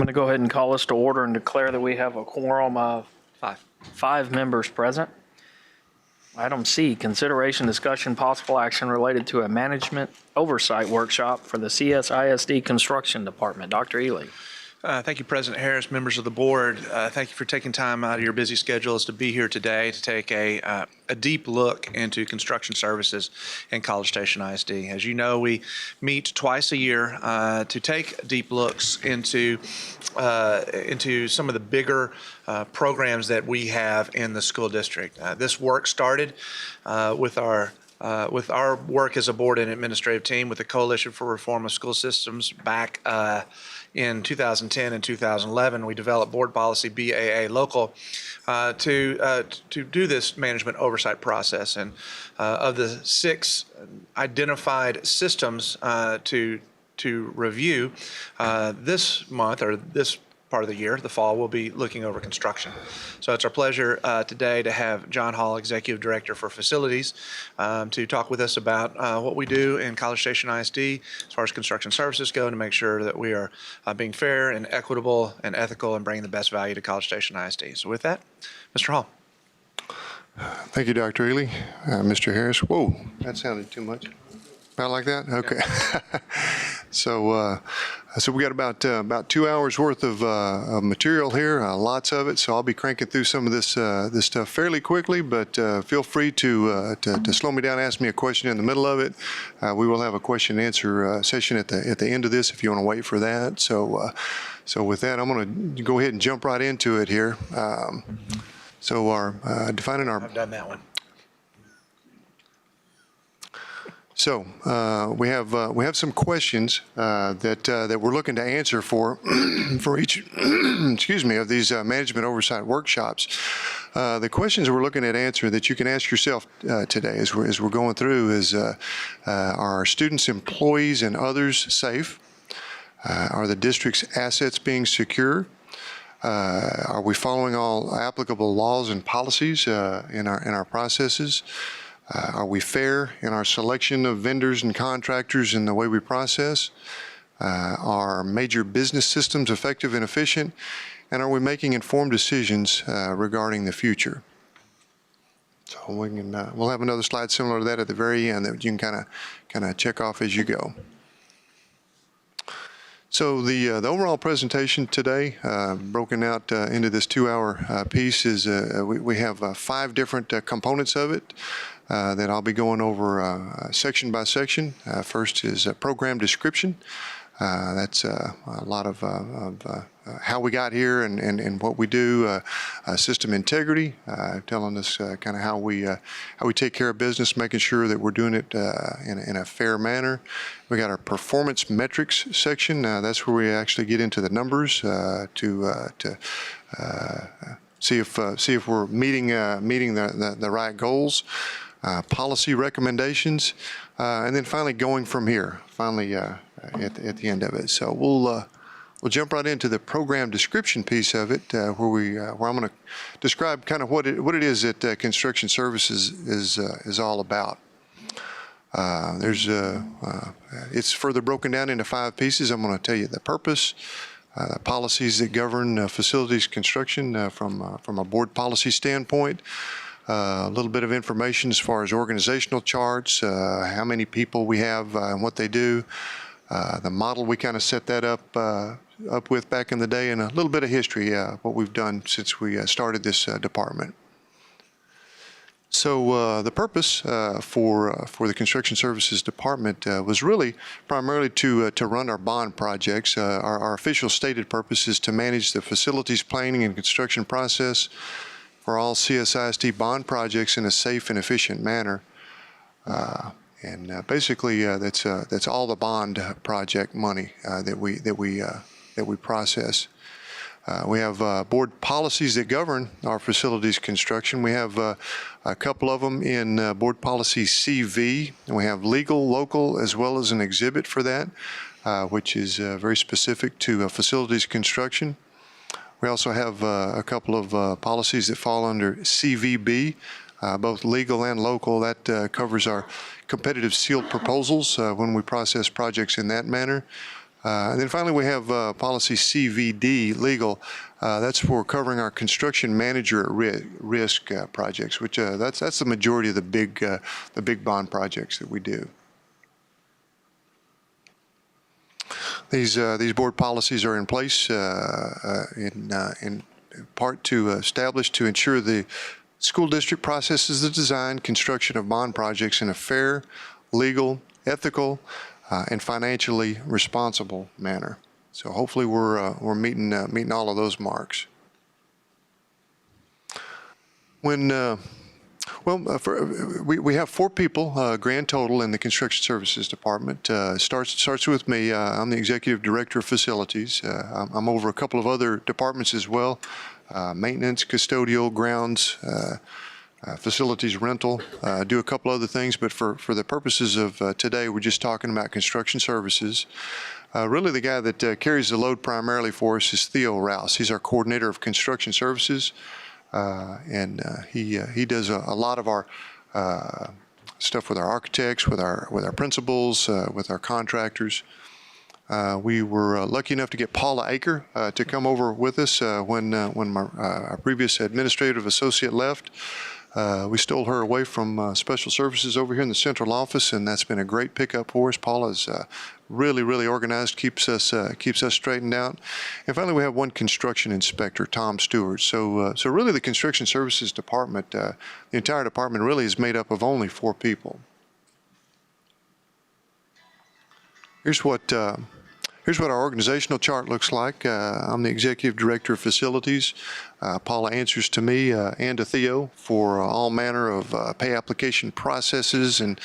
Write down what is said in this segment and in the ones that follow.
to go ahead and call us to order and declare that we have a quorum of five members present. Item C, consideration, discussion, possible action related to a management oversight workshop for the CSISD Construction Department. Dr. Ely. Thank you, President Harris, members of the board. Thank you for taking time out of your busy schedules to be here today to take a deep look into construction services in College Station ISD. As you know, we meet twice a year to take deep looks into some of the bigger programs that we have in the school district. This work started with our work as a board and administrative team with the Coalition for Reform of School Systems back in 2010 and 2011. We developed board policy BAA local to do this management oversight process. And of the 6 identified systems to review, this month or this part of the year, the fall, we'll be looking over construction. So it's our pleasure today to have John Hall, Executive Director for Facilities, to talk with us about what we do in College Station ISD as far as construction services go, and to make sure that we are being fair and equitable and ethical and bringing the best value to College Station ISD. So with that, Mr. Hall. Thank you, Dr. Ely. Mr. Harris. Whoa, that sounded too much. About like that? Okay. So we got about 2 hours worth of material here, lots of it. So I'll be cranking through some of this stuff fairly quickly, but feel free to slow me down, ask me a question in the middle of it. We will have a question and answer session at the end of this if you want to wait for that. So with that, I'm going to go ahead and jump right into it here. So I've done that one. So we have some questions that we're looking to answer for each excuse me, of these management oversight workshops. The questions we're looking at answering that you can ask yourself today as we're going through is: are our students, employees, and others safe? Are the district's assets being secure? Are we following all applicable laws and policies in our processes? Are we fair in our selection of vendors and contractors in the way we process? Are major business systems effective and efficient? And are we making informed decisions regarding the future? So we'll have another slide similar to that at the very end that you can kind of check off as you go. So the overall presentation today, broken out into this 2-hour piece, is we have 5 different components of it that I'll be going over section by section. First is program description. That's a lot of how we got here and what we do. System integrity, telling us kind of how we take care of business, making sure that we're doing it in a fair manner. We got our performance metrics section. That's where we actually get into the numbers to see if we're meeting the right goals. Policy recommendations, and then finally going from here. Finally, at the end of it. So we'll jump right into the program description piece of it, where I'm going to describe kind of what it is that construction services is all about. It's further broken down into 5 pieces. I'm going to tell you the purpose, the policies that govern facilities construction from a board policy standpoint. A little bit of information as far as organizational charts, how many people we have and what they do, the model we kind of set that up with back in the day, and a little bit of history, what we've done since we started this department. So the purpose for the Construction Services Department was really primarily to run our bond projects. Our official stated purpose is to manage the facilities planning and construction process for all CSISD bond projects in a safe and efficient manner, and basically that's all the bond project money that we process. We have board policies that govern our facilities construction. We have a couple of them in board policy CV, and we have legal, local, as well as an exhibit for that, which is very specific to facilities construction. We also have a couple of policies that fall under CVB, both legal and local. That covers our competitive sealed proposals when we process projects in that manner. And then finally, we have policy CVD, legal. That's for covering our construction manager at risk projects, which that's the majority of the big bond projects that we do. These board policies are in place in part to establish to ensure the school district processes the design, construction of bond projects in a fair, legal, ethical, and financially responsible manner. So hopefully we're meeting all of those marks. When we have 4 people grand total in the construction services department. Starts with me. I'm the executive director of facilities. I'm over a couple of other departments as well: maintenance, custodial, grounds. Facilities rental, do a couple other things, but for the purposes of today, we're just talking about construction services. Really, the guy that carries the load primarily for us is Theo Rouse. He's our coordinator of construction services, and he does a lot of our stuff with our architects, with our principals, with our contractors. We were lucky enough to get Paula Aker to come over with us when our previous administrative associate left. We stole her away from special services over here in the central office, and that's been a great pickup for us. Paula's really organized, keeps us straightened out. And finally, we have one construction inspector, Tom Stewart. So really, the construction services department, the entire department, really is made up of only 4 people. Here's what our organizational chart looks like. I'm the executive director of facilities. Paula answers to me and to Theo for all manner of pay application processes and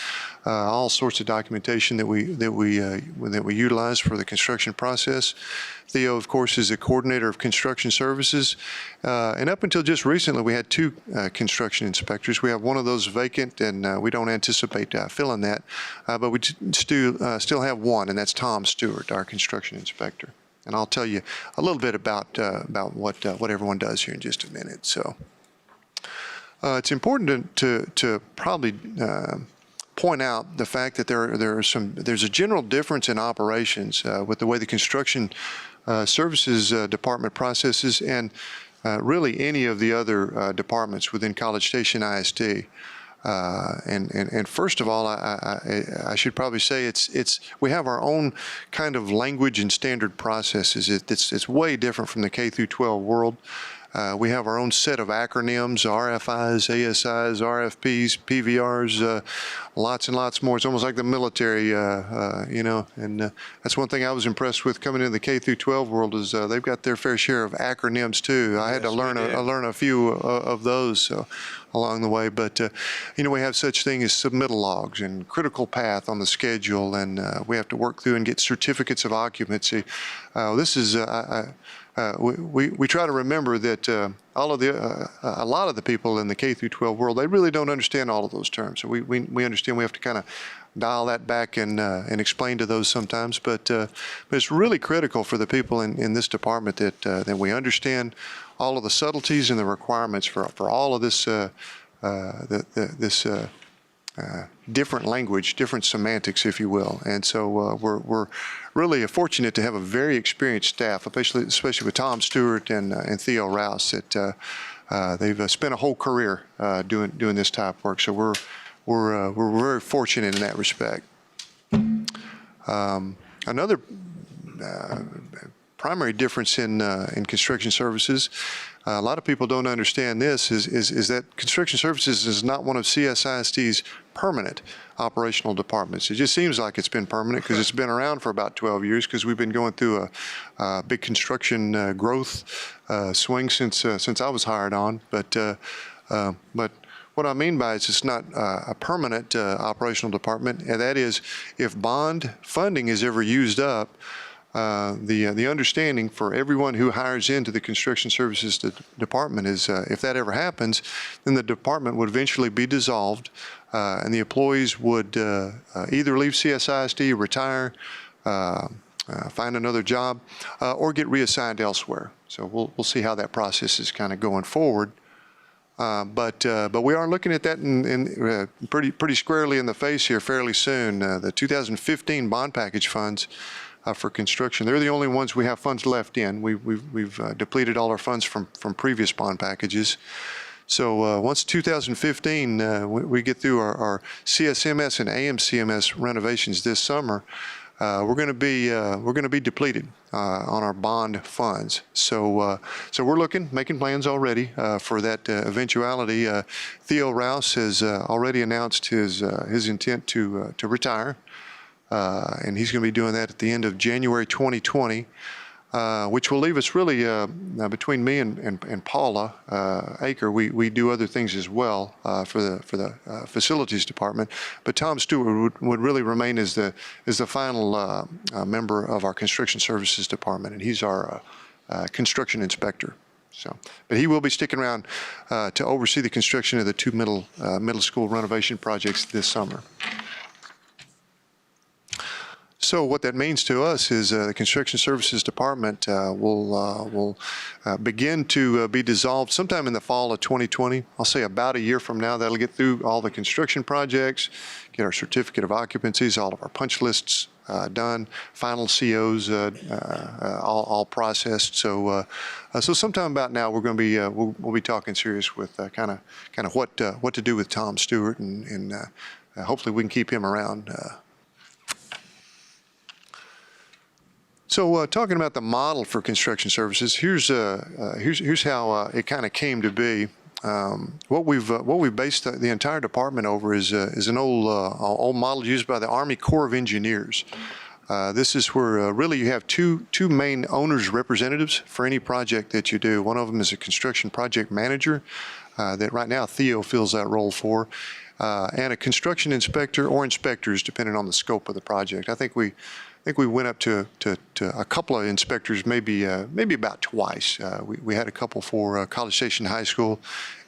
all sorts of documentation that we utilize for the construction process. Theo, of course, is the coordinator of construction services. And up until just recently, we had 2 construction inspectors. We have one of those vacant, and we don't anticipate filling that. But we still have one, and that's Tom Stewart, our construction inspector. And I'll tell you a little bit about what everyone does here in just a minute. So it's important to probably point out the fact that there's a general difference in operations with the way the construction services department processes and really any of the other departments within College Station ISD. And first of all, I should probably say we have our own kind of language and standard processes. It's way different from the K through 12 world. We have our own set of acronyms: RFIs, ASIs, RFPs, PVRs, lots and lots more. It's almost like the military, and that's one thing I was impressed with coming into the K through 12 world is they've got their fair share of acronyms too. I had to learn a few of those along the way, but we have such thing as submittal logs and critical path on the schedule, and we have to work through and get certificates of occupancy. This is we try to remember that a lot of the people in the K through 12 world, they really don't understand all of those terms. So we understand we have to kind of dial that back and explain to those sometimes. But it's really critical for the people in this department that we understand all of the subtleties and the requirements for all of this different language, different semantics, if you will. And so we're really fortunate to have a very experienced staff, especially with Tom Stewart and Theo Rouse. That they've spent a whole career doing this type of work. So we're very fortunate in that respect. Another primary difference in construction services, a lot of people don't understand this, is that construction services is not one of CSISD's permanent operational departments. It just seems like it's been permanent because it's been around for about 12 years because we've been going through a big construction growth swing since I was hired on. But what I mean by it's not a permanent operational department, and that is if bond funding is ever used up, the understanding for everyone who hires into the construction services department is if that ever happens, then the department would eventually be dissolved, and the employees would either leave CSISD, retire, find another job, or get reassigned elsewhere. So we'll see how that process is kind of going forward. But we are looking at that in pretty squarely in the face here fairly soon. The 2015 bond package funds for construction. They're the only ones we have funds left in. We've depleted all our funds from previous bond packages. So once 2015, we get through our CSMS and AMCMS renovations this summer, we're going to be depleted on our bond funds. So we're making plans already for that eventuality. Theo Rouse has already announced his intent to retire, and he's going to be doing that at the end of January 2020. Which will leave us really between me and Paula Aker. We do other things as well for the facilities department, but Tom Stewart would really remain as the final member of our construction services department, and he's our construction inspector. So, but he will be sticking around to oversee the construction of the two middle school renovation projects this summer. So what that means to us is the Construction Services Department will begin to be dissolved sometime in the fall of 2020. I'll say about a year from now. That'll get through all the construction projects, get our certificate of occupancies, all of our punch lists done, final COs all processed. So sometime about now we're going to be we'll be talking serious with kind of what to do with Tom Stewart, and hopefully we can keep him around. So talking about the model for construction services, here's how it kind of came to be. What we've based the entire department over is an old model used by the Army Corps of Engineers. This is where really you have two main owners representatives for any project that you do. One of them is a construction project manager that right now Theo fills that role for, and a construction inspector or inspectors depending on the scope of the project. I think we went up to a couple of inspectors, maybe about twice. We had a couple for College Station High School,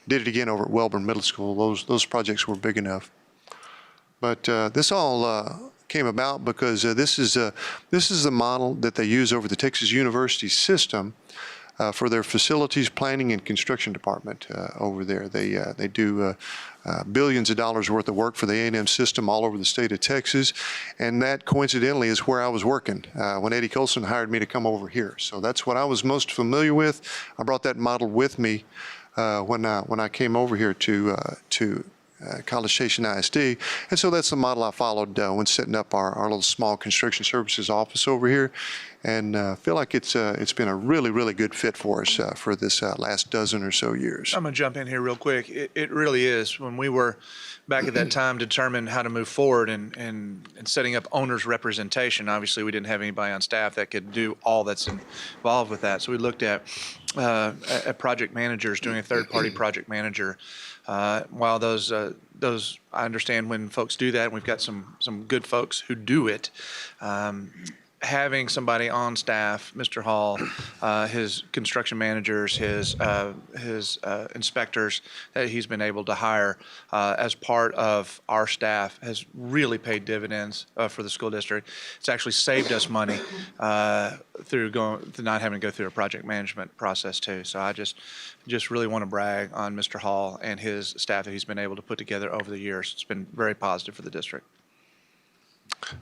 did it again over at Welborn Middle School. Those projects were big enough. But this all came about because this is the model that they use over the Texas University system for their facilities planning and construction department over there. They do billions of dollars worth of work for the A&M system all over the state of Texas, and that coincidentally is where I was working when Eddie Colson hired me to come over here. So that's what I was most familiar with. I brought that model with me when I came over here to College Station ISD, and so that's the model I followed when setting up our little small construction services office over here, and feel like it's been a really good fit for us for this last dozen or so years. I'm going to jump in here real quick. It really is. When we were back at that time determined how to move forward and setting up owners representation, obviously we didn't have anybody on staff that could do all that's involved with that. So we looked at project managers, doing a third-party project manager. While those I understand when folks do that, and we've got some good folks who do it. Having somebody on staff, Mr. Hall, his construction managers, his inspectors that he's been able to hire as part of our staff has really paid dividends for the school district. It's actually saved us money through not having to go through a project management process too. So I just really want to brag on Mr. Hall and his staff that he's been able to put together over the years. It's been very positive for the district.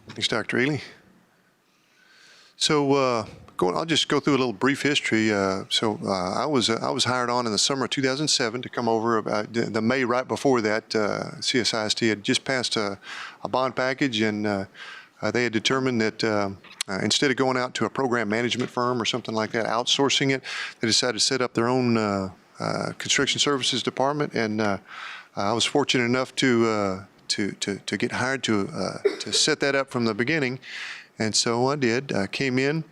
Thanks, Dr. Ely. So I'll just go through a little brief history. I was hired on in the summer of 2007 to come over. The May right before that, CSISD had just passed a bond package, and they had determined that instead of going out to a program management firm or something like that, outsourcing it, they decided to set up their own construction services department. And I was fortunate enough to get hired to set that up from the beginning. And so I did. Came in.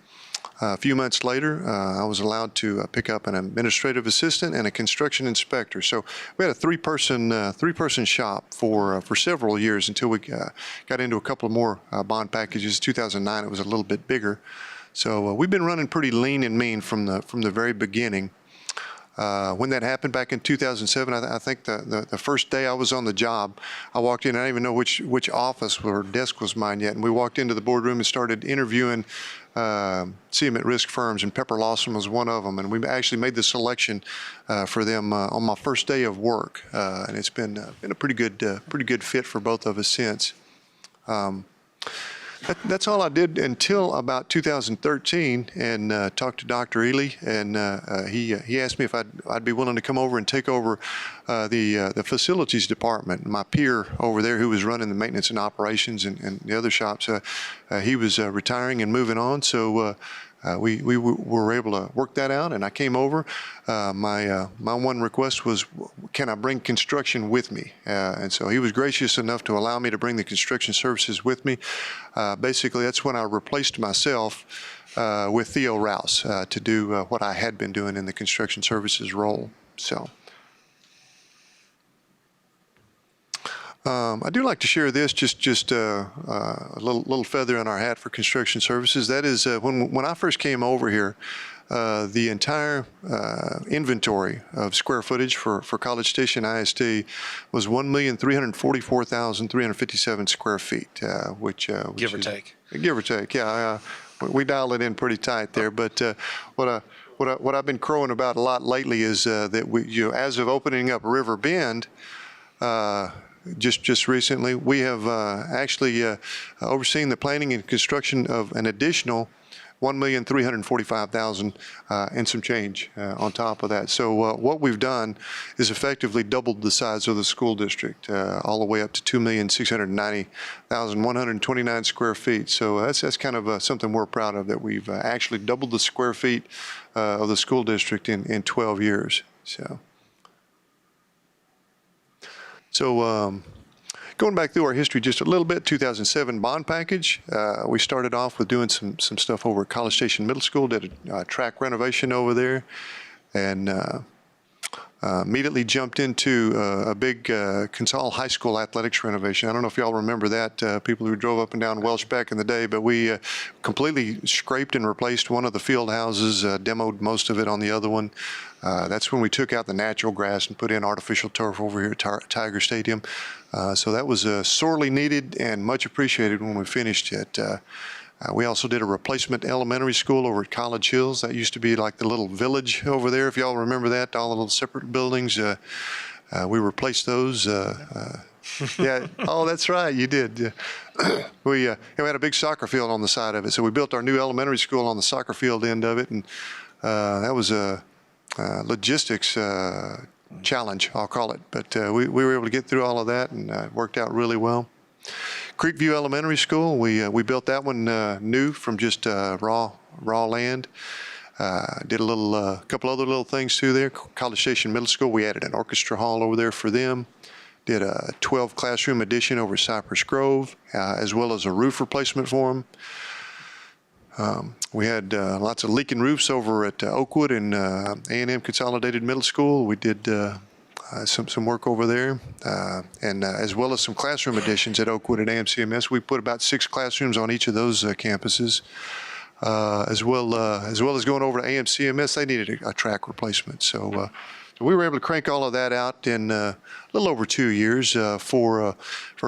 A few months later, I was allowed to pick up an administrative assistant and a construction inspector. So we had a three-person shop for several years until we got into a couple of more bond packages. 2009, it was a little bit bigger. So we've been running pretty lean and mean from the very beginning. When that happened back in 2007, I think the first day I was on the job, I walked in. I didn't even know which office or desk was mine yet. And we walked into the boardroom and started interviewing CM at risk firms, and Pepper Lawson was one of them. And we actually made the selection for them on my first day of work. And it's been a pretty good fit for both of us since. That's all I did until about 2013, and talked to Dr. Ely, and he asked me if I'd be willing to come over and take over the facilities department. My peer over there, who was running the maintenance and operations and the other shops, he was retiring and moving on, so we were able to work that out, and I came over. My one request was, can I bring construction with me? And so he was gracious enough to allow me to bring the construction services with me. Basically, that's when I replaced myself with Theo Rouse to do what I had been doing in the construction services role. So. I do like to share this, just a little feather in our hat for construction services. That is, when I first came over here, the entire inventory of square footage for College Station ISD was 1,344,357 square feet, which Give or take. Give or take, yeah. We dial it in pretty tight there, but what I've been crowing about a lot lately is that as of opening up River Bend, just recently, we have actually overseen the planning and construction of an additional 1,345,000 and some change on top of that. So what we've done is effectively doubled the size of the school district, all the way up to 2,690,129 square feet. So that's kind of something we're proud of, that we've actually doubled the square feet of the school district in 12 years. So going back through our history just a little bit, 2007 bond package. We started off with doing some stuff over at College Station Middle School, did a track renovation over there, and immediately jumped into a big Consol High School athletics renovation. I don't know if y'all remember that, people who drove up and down Welsh back in the day, but we completely scraped and replaced one of the field houses, demoed most of it on the other one. That's when we took out the natural grass and put in artificial turf over here at Tiger Stadium. So that was sorely needed and much appreciated when we finished it. We also did a replacement elementary school over at College Hills. That used to be like the little village over there, if y'all remember that, all the little separate buildings. We replaced those. Yeah. Oh, that's right. You did. We had a big soccer field on the side of it. So we built our new elementary school on the soccer field end of it. And that was a logistics challenge, I'll call it. But we were able to get through all of that, and it worked out really well. Creekview Elementary School, we built that one new from just raw land. Did a couple other little things through there. College Station Middle School, we added an orchestra hall over there for them. Did a 12 classroom addition over Cypress Grove, as well as a roof replacement for them. We had lots of leaking roofs over at Oakwood and A&M Consolidated Middle School. We did some work over there, and as well as some classroom additions at Oakwood and AMCMS. We put about 6 classrooms on each of those campuses, as well as going over to AMCMS. They needed a track replacement, so we were able to crank all of that out in a little over 2 years for a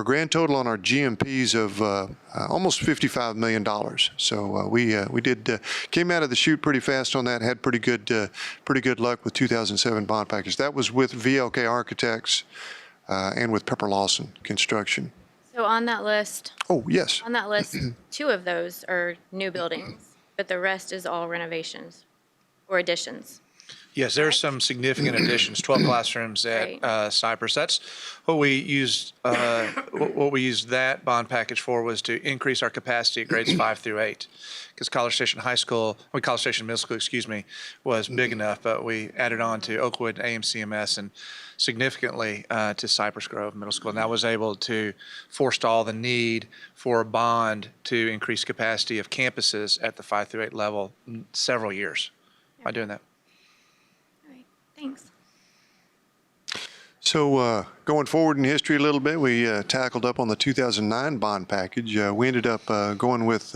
grand total on our GMPs of almost $55 million. So we came out of the chute pretty fast on that. Had pretty good luck with 2007 bond package. That was with VLK Architects and with Pepper Lawson Construction. So on that list, Oh yes. on that list, 2 of those are new buildings, but the rest is all renovations or additions. Yes, there's some significant additions, 12 classrooms at Cypress. That's what we used. What we used that bond package for was to increase our capacity at grades 5 through 8, because College Station Middle School, was big enough. But we added on to Oakwood, AMCMS, and significantly to Cypress Grove Middle School, and that was able to forestall the need for a bond to increase capacity of campuses at the 5 through 8 level several years by doing that. Thanks. So going forward in history a little bit, we tackled up on the 2009 bond package. We ended up going with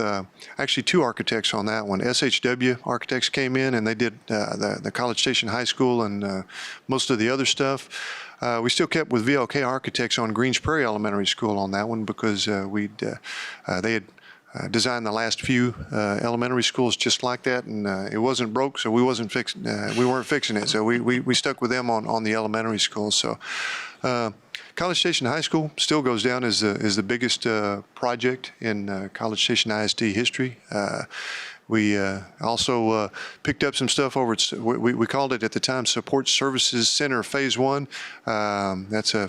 actually 2 architects on that one. SHW Architects came in and they did the College Station High School and most of the other stuff. We still kept with VLK Architects on Greens Prairie Elementary School on that one because they had designed the last few elementary schools just like that, and it wasn't broke, so we weren't fixing it. So we stuck with them on the elementary schools. So College Station High School still goes down as the biggest project in College Station ISD history. We also picked up some stuff over at, we called it at the time Support Services Center Phase 1. That's a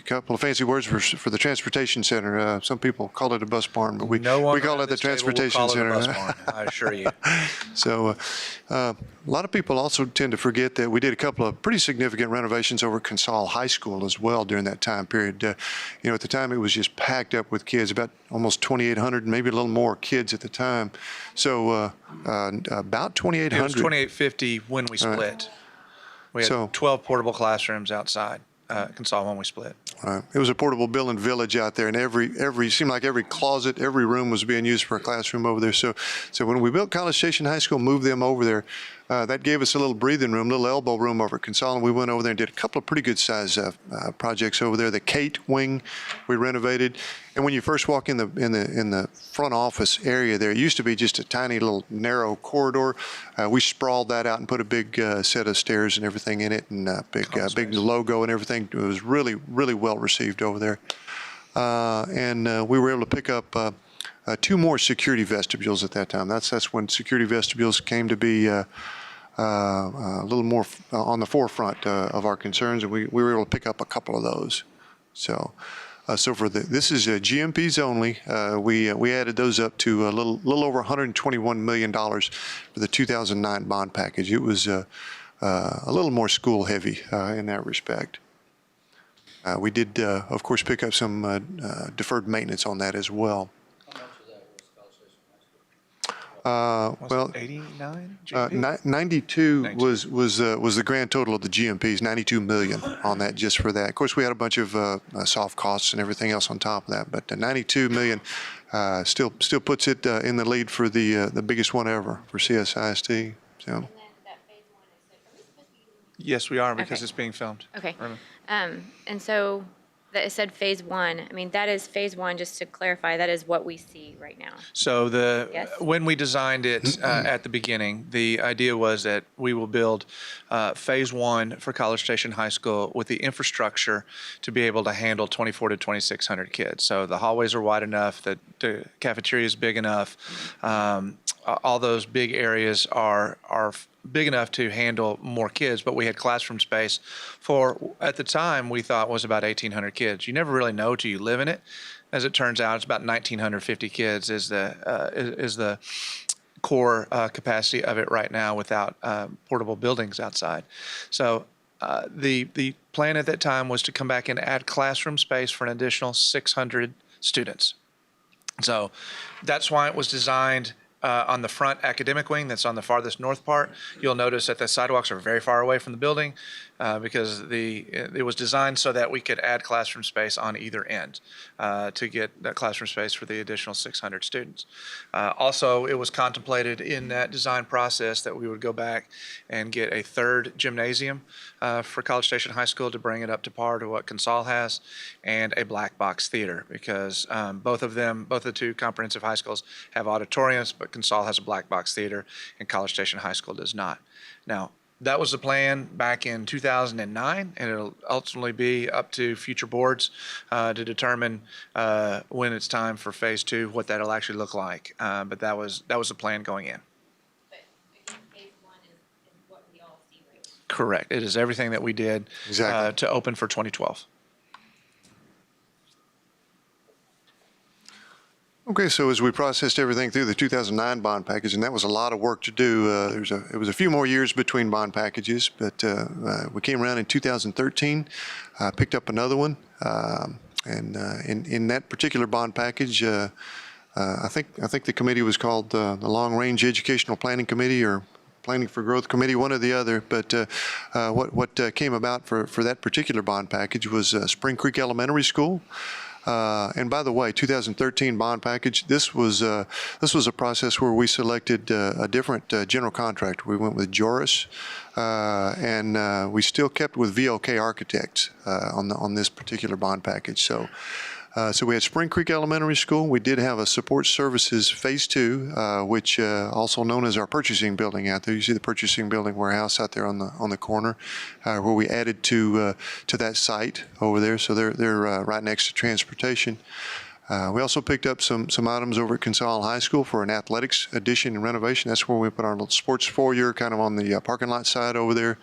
couple of fancy words for the Transportation Center. Some people call it a bus barn, but we call it the Transportation Center. I assure you. So a lot of people also tend to forget that we did a couple of pretty significant renovations over at Consol High School as well during that time period. At the time it was just packed up with kids, about almost 2,800, maybe a little more kids at the time. So about 2,800. It was 2,850 when we split. We had 12 portable classrooms outside Consol when we split. It was a portable building village out there, and seemed like every closet, every room was being used for a classroom over there. So when we built College Station High School, moved them over there, that gave us a little breathing room, little elbow room over at Consol, and we went over there and did a couple of pretty good size projects over there. The Kate wing we renovated, and when you first walk in the front office area there, it used to be just a tiny little narrow corridor. We sprawled that out and put a big set of stairs and everything in it, and big logo and everything. It was really well received over there, and we were able to pick up 2 more security vestibules at that time. That's when security vestibules came to be a little more on the forefront of our concerns, and we were able to pick up a couple of those. So this is GMPs only. We added those up to a little over $121 million for the 2009 bond package. It was a little more school heavy in that respect. We did, of course, pick up some deferred maintenance on that as well. Well, 89? 92 was the grand total of the GMPs, 92 million on that just for that. Of course, we had a bunch of soft costs and everything else on top of that, but 92 million still puts it in the lead for the biggest one ever for CSISD. So. Yes, we are, because Okay. it's being filmed. Okay. And so it said phase 1. I mean, that is phase 1, just to clarify, that is what we see right now. So Yes. when we designed it at the beginning, the idea was that we will build phase 1 for College Station High School with the infrastructure to be able to handle 2,400 to 2,600 kids. So the hallways are wide enough, that the cafeteria is big enough. All those big areas are big enough to handle more kids, but we had classroom space for, at the time, we thought was about 1,800 kids. You never really know till you live in it. As it turns out, it's about 1,950 kids is the core capacity of it right now without portable buildings outside. So the plan at that time was to come back and add classroom space for an additional 600 students. So that's why it was designed on the front academic wing that's on the farthest north part. You'll notice that the sidewalks are very far away from the building because it was designed so that we could add classroom space on either end to get that classroom space for the additional 600 students. Also, it was contemplated in that design process that we would go back and get a 3rd gymnasium for College Station High School to bring it up to par to what Consol has, and a black box theater, because both the 2 comprehensive high schools have auditoriums, but Consol has a black box theater and College Station High School does not. Now, that was the plan back in 2009, and it'll ultimately be up to future boards to determine when it's time for phase 2, what that'll actually look like. But that was the plan going in. But again, phase 1 is what we all see right now. Correct. It is everything that we did Exactly. to open for 2012. Okay, so as we processed everything through the 2009 bond package, and that was a lot of work to do, it was a few more years between bond packages, but we came around in 2013, picked up another one, and in that particular bond package, I think the committee was called the Long Range Educational Planning Committee or Planning for Growth Committee, one or the other. But what came about for that particular bond package was Spring Creek Elementary School. And by the way, 2013 bond package, this was a process where we selected a different general contractor. We went with Joris, and we still kept with VLK Architects on this particular bond package. So So we had Spring Creek Elementary School. We did have a support services phase 2, which also known as our purchasing building out there. You see the purchasing building warehouse out there on the corner, where we added to that site over there. So they're right next to transportation. We also picked up some items over at Consol High School for an athletics addition and renovation. That's where we put our little sports foyer kind of on the parking lot side over there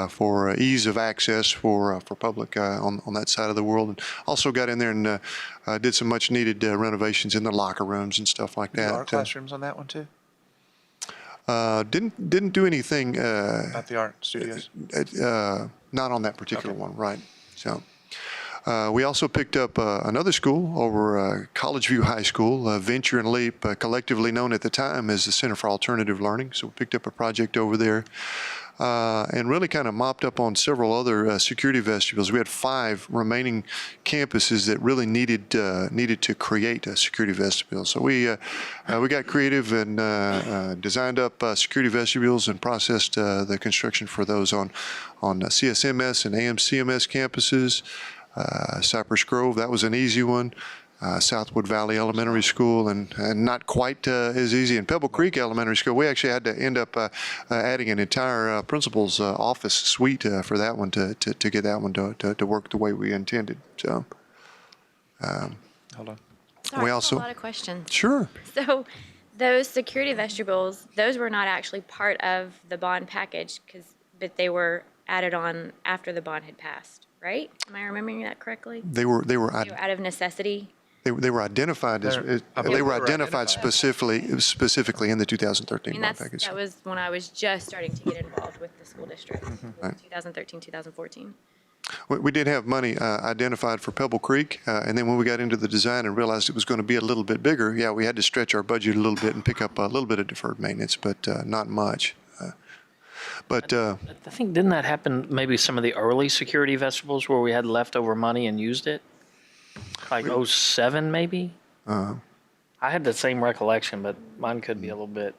for ease of access for public on that side of the world. And also got in there and did some much needed renovations in the locker rooms and stuff like that. Art classrooms on that one too? Didn't do anything. About the art studios? Not on that particular one, right? So. We also picked up another school over College View High School, Venture and Leap, collectively known at the time as the Center for Alternative Learning. So we picked up a project over there and really kind of mopped up on several other security vestibules. We had 5 remaining campuses that really needed to create a security vestibule. So we got creative and designed up security vestibules and processed the construction for those on CSMS and AMCMS campuses. Cypress Grove, that was an easy one. Southwood Valley Elementary School, and not quite as easy. In Pebble Creek Elementary School, we actually had to end up adding an entire principal's office suite for that one to get that one to work the way we intended. So, Hold on. Sorry, we I have also- a lot of questions. sure. So those security vestibules, those were not actually part of the bond package, but they were added on after the bond had passed, right? Am I remembering that correctly? They were They were out of necessity? They were identified as I believe they were they were identified specifically in the 2013 I mean, bond package. that was when I was just starting to get involved with the school district, Right. 2013, 2014. We did have money identified for Pebble Creek, and then when we got into the design and realized it was going to be a little bit bigger, yeah, we had to stretch our budget a little bit and pick up a little bit of deferred maintenance, but not much. I think, didn't that happen maybe some of the early security vestibules where we had leftover money and used it? Like '07 maybe? I had the same recollection, but mine could be a little bit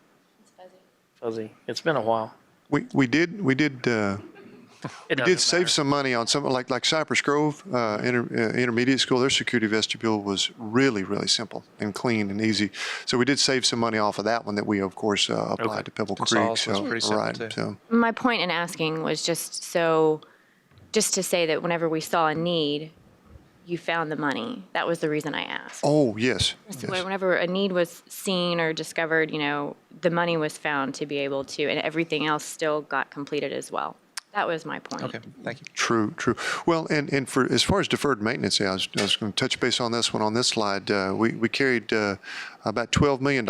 fuzzy. It's been a while. We did It did doesn't save matter. some money on something like Cypress Grove Intermediate School. Their security vestibule was really simple and clean and easy. So we did save some money off of that one that we of course applied Okay. to Pebble Consols Creek. was pretty simple, right. too. So My point in asking was just to say that whenever we saw a need, you found the money. That was the reason I asked. oh yes. So Yes. whenever a need was seen or discovered, the money was found to be able to, and everything else still got completed as well. That was my point. Okay, thank you. True. Well, and for as far as deferred maintenance, yeah, I was going to touch base on this one on this slide. We carried about $12 million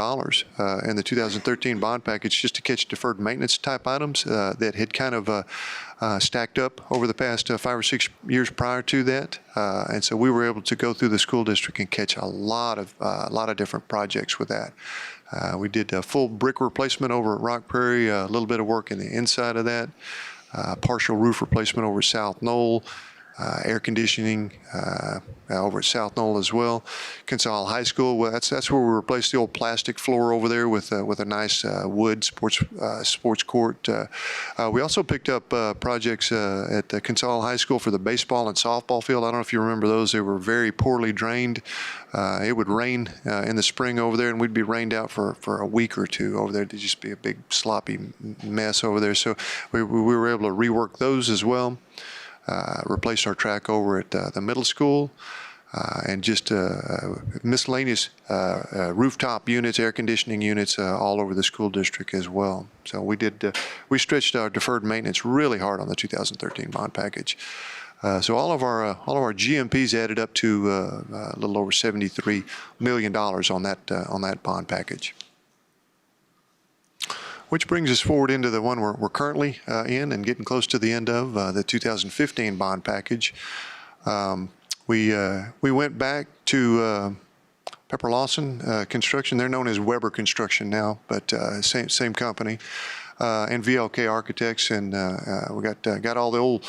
in the 2013 bond package just to catch deferred maintenance type items that had kind of stacked up over the past 5 or 6 years prior to that, and so we were able to go through the school district and catch a lot of different projects with that. We did a full brick replacement over at Rock Prairie, a little bit of work in the inside of that. Partial roof replacement over at South Knoll, air conditioning over at South Knoll as well. Consol High School, well, that's where we replaced the old plastic floor over there with a nice wood sports court. We also picked up projects at the Consol High School for the baseball and softball field. I don't know if you remember those. They were very poorly drained. It would rain in the spring over there, and we'd be rained out for a week or two over there. It'd just be a big sloppy mess over there. So we were able to rework those as well. Replaced our track over at the middle school, and just miscellaneous rooftop units, air conditioning units all over the school district as well. So we stretched our deferred maintenance really hard on the 2013 bond package. So all of our GMPs added up to a little over $73 million on that bond package. Which brings us forward into the one we're currently in and getting close to the end of, the 2015 bond package. We went back to Pepper Lawson Construction. They're known as Weber Construction now, but same company. And VLK Architects, and we got all the old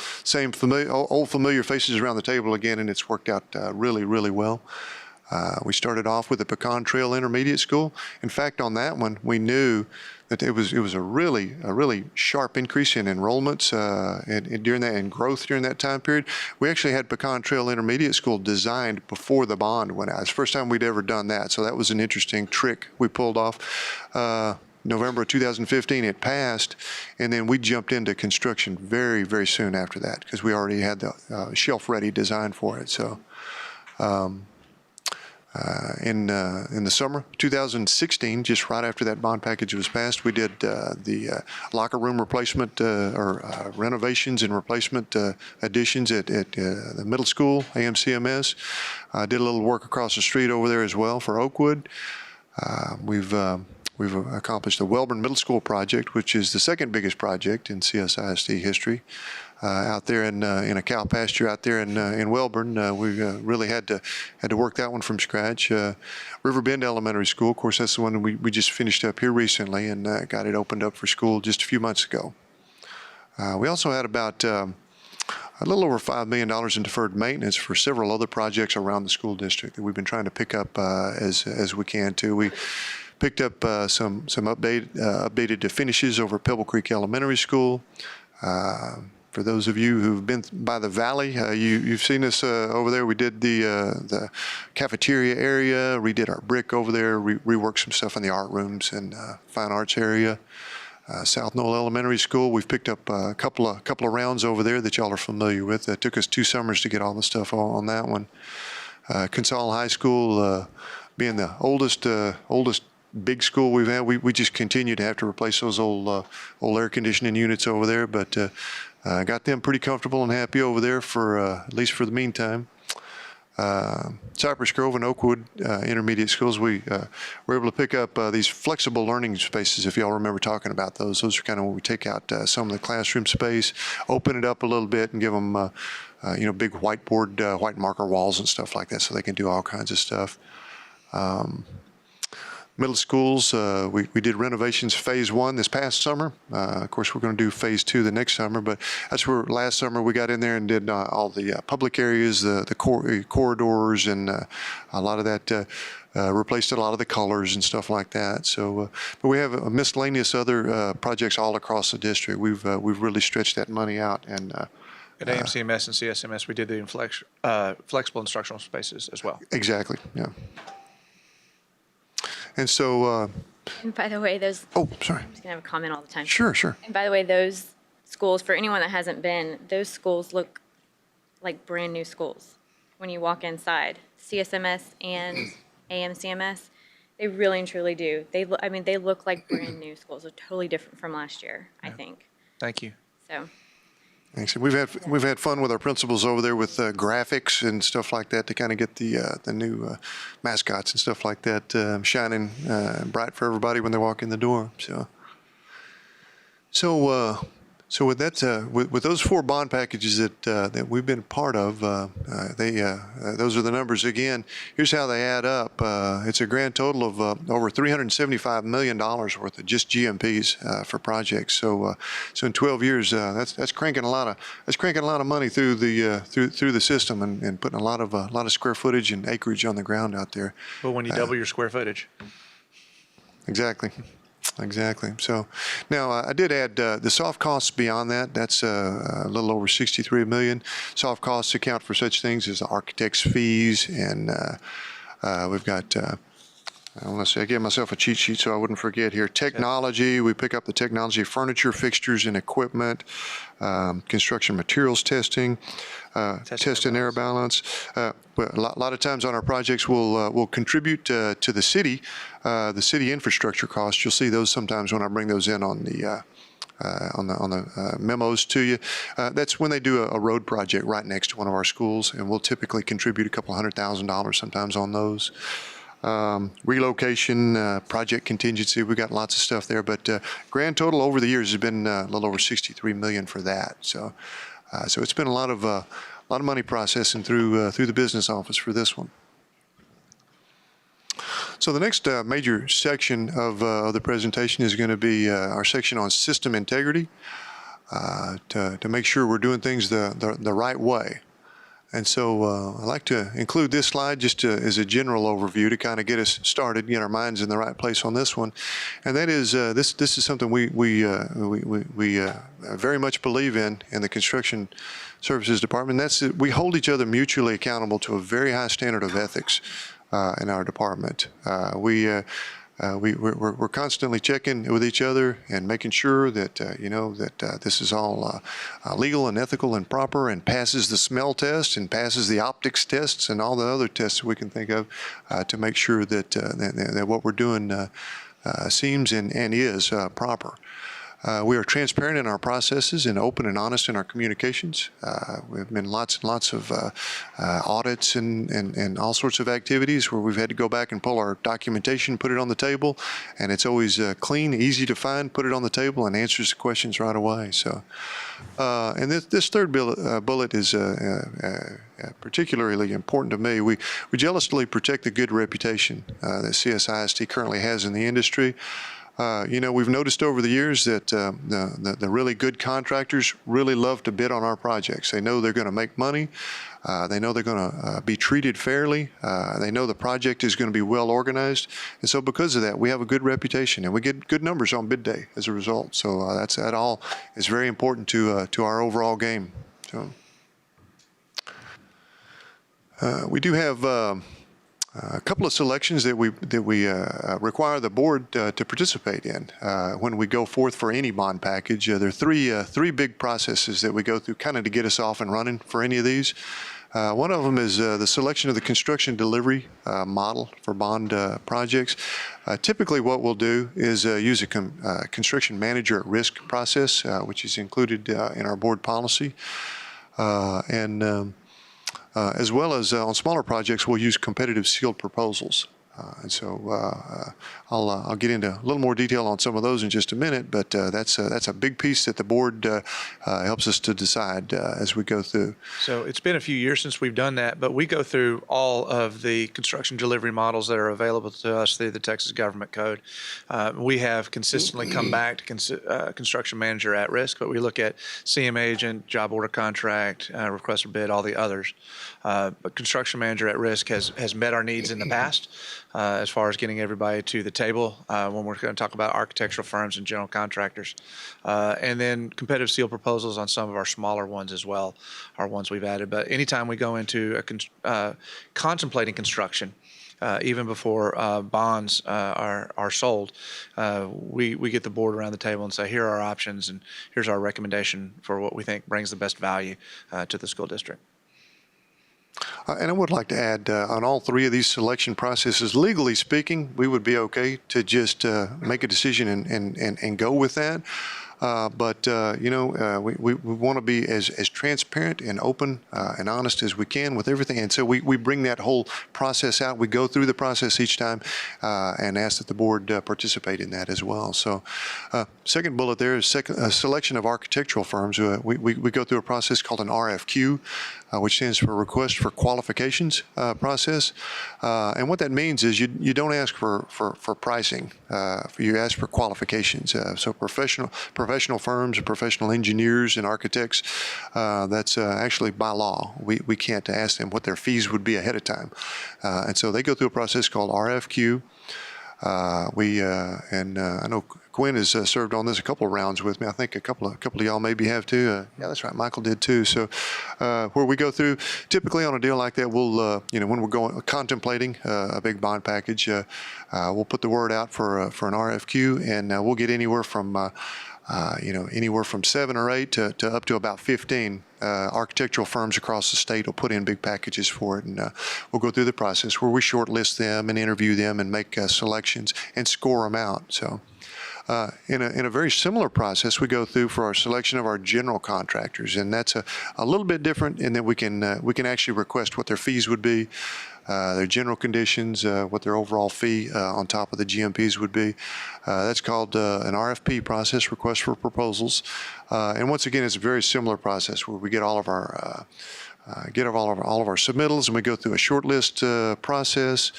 familiar faces around the table again, and it's worked out really well. We started off with the Pecan Trail Intermediate School. In fact, on that one, we knew that it was a really sharp increase in enrollments during that, and growth during that time period. We actually had Pecan Trail Intermediate School designed before the bond went out. It's the first time we'd ever done that, so that was an interesting trick we pulled off. November of 2015, it passed, and then we jumped into construction very soon after that because we already had the shelf-ready design for it. So. In the summer 2016, just right after that bond package was passed, we did the locker room replacement or renovations and replacement additions at the middle school, AMCMS. Did a little work across the street over there as well for Oakwood. We've accomplished the Welborn Middle School project, which is the second biggest project in CSISD history. Out there in a cow pasture out there in Welborn, we really had to work that one from scratch. Riverbend Elementary School, of course, that's the one we just finished up here recently and got it opened up for school just a few months ago. We also had about a little over $5 million in deferred maintenance for several other projects around the school district that we've been trying to pick up as we can too. We picked up some updated finishes over at Pebble Creek Elementary School. For those of you who've been by the valley, you've seen us over there. We did the cafeteria area, redid our brick over there, reworked some stuff in the art rooms and fine arts area. South Knoll Elementary School, we've picked up a couple of rounds over there that y'all are familiar with. It took us 2 summers to get all the stuff on that one. Consol High School, being the oldest big school we've had, we just continue to have to replace those old air conditioning units over there, but got them pretty comfortable and happy over there for at least for the meantime. Cypress Grove and Oakwood intermediate schools, we were able to pick up these flexible learning spaces, if y'all remember talking about those. Those are kind of where we take out some of the classroom space, open it up a little bit and give them big whiteboard, white marker walls and stuff like that so they can do all kinds of stuff. Middle schools, we did renovations phase 1 this past summer. Of course, we're going to do phase 2 the next summer, but that's where last summer we got in there and did all the public areas, the corridors, and a lot of that, replaced a lot of the colors and stuff like that. So, but we have a miscellaneous other projects all across the district. We've really stretched that money out. And at AMCMS and CSMS, we did the flexible instructional spaces as well. Exactly, yeah. And so, And by the way, those, oh, sorry. I'm just gonna have a comment all the time. Sure. And by the way, those schools, for anyone that hasn't been, those schools look like brand new schools when you walk inside. CSMS and AMCMS, they really and truly do. They look like brand new schools. They're totally different from last year, I think. Thank you. So. Thanks. We've had fun with our principals over there with graphics and stuff like that to kind of get the new mascots and stuff like that shining bright for everybody when they walk in the door. So with that, with those 4 bond packages that we've been part of, those are the numbers again. Here's how they add up. It's a grand total of over $375 million worth of just GMPs for projects. So in 12 years, that's cranking a lot of money through the system and putting a lot of square footage and acreage on the ground out there. Well, when you double your square footage. Exactly. So now I did add the soft costs beyond that. That's a little over $63 million. Soft costs account for such things as architect's fees, and we've got, I gave myself a cheat sheet so I wouldn't forget here. Technology, we pick up the technology, furniture, fixtures, and equipment, construction materials testing, test and error balance. But a lot of times on our projects, we'll contribute to the city infrastructure costs. You'll see those sometimes when I bring those in on the memos to you. That's when they do a road project right next to one of our schools, and we'll typically contribute a couple $100,000 sometimes on those. Relocation, project contingency, we've got lots of stuff there, but grand total over the years has been a little over $63 million for that. So it's been a lot of money processing through the business office for this one. So the next major section of the presentation is going to be our section on system integrity, to make sure we're doing things the right way. And so I'd like to include this slide just as a general overview to kind of get us started, get our minds in the right place on this one. And that is, this is something we very much believe in the Construction Services Department. That's that we hold each other mutually accountable to a very high standard of ethics in our department. We're constantly checking with each other and making sure that this is all legal and ethical and proper and passes the smell test and passes the optics tests and all the other tests we can think of to make sure that what we're doing seems and is proper. We are transparent in our processes and open and honest in our communications. We've been lots and lots of audits and all sorts of activities where we've had to go back and pull our documentation, put it on the table, and it's always clean, easy to find, put it on the table, and answers the questions right away. So, and this third bullet is particularly important to me. We jealously protect the good reputation that CSISD currently has in the industry. We've noticed over the years that the really good contractors really love to bid on our projects. They know they're going to make money. They know they're going to be treated fairly. They know the project is going to be well organized. And so because of that, we have a good reputation and we get good numbers on bid day as a result. So that all is very important to our overall game. So we do have a couple of selections that we require the board to participate in when we go forth for any bond package. There are three big processes that we go through kind of to get us off and running for any of these. One of them is the selection of the construction delivery model for bond projects. Typically what we'll do is use a construction manager at risk process, which is included in our board policy. As well as on smaller projects, we'll use competitive sealed proposals. And so I'll get into a little more detail on some of those in just a minute, but that's a big piece that the board helps us to decide as we go through. So it's been a few years since we've done that, but we go through all of the construction delivery models that are available to us through the Texas Government Code. We have consistently come back to construction manager at risk, but we look at CM agent, job order contract, request for bid, all the others. But construction manager at risk has met our needs in the past. As far as getting everybody to the table when we're going to talk about architectural firms and general contractors. And then competitive seal proposals on some of our smaller ones as well are ones we've added. But anytime we go into contemplating construction, even before bonds are sold, we get the board around the table and say, here are our options and here's our recommendation for what we think brings the best value to the school district. And I would like to add, on all three of these selection processes, legally speaking, we would be okay to just make a decision and go with that. But we want to be as transparent and open and honest as we can with everything. And so we bring that whole process out. We go through the process each time and ask that the board participate in that as well. So second bullet there is selection of architectural firms. We go through a process called an RFQ, which stands for Request for Qualifications process. And what that means is you don't ask for pricing. You ask for qualifications. So professional firms and professional engineers and architects, that's actually by law. We can't ask them what their fees would be ahead of time. And so they go through a process called RFQ. I know Gwen has served on this a couple of rounds with me. I think a couple of y'all maybe have too. Yeah, that's right. Michael did too. So where we go through, typically on a deal like that, we'll, when we're contemplating a big bond package, we'll put the word out for an RFQ, and we'll get anywhere from anywhere from 7 or 8 to up to about 15 architectural firms across the state will put in big packages for it, and we'll go through the process where we shortlist them and interview them and make selections and score them out. So in a very similar process we go through for our selection of our general contractors, and that's a little bit different in that we can actually request what their fees would be, their general conditions, what their overall fee on top of the GMPs would be. That's called an RFP process, request for proposals. And once again, it's a very similar process where we get all of our all of our submittals, and we go through a shortlist process,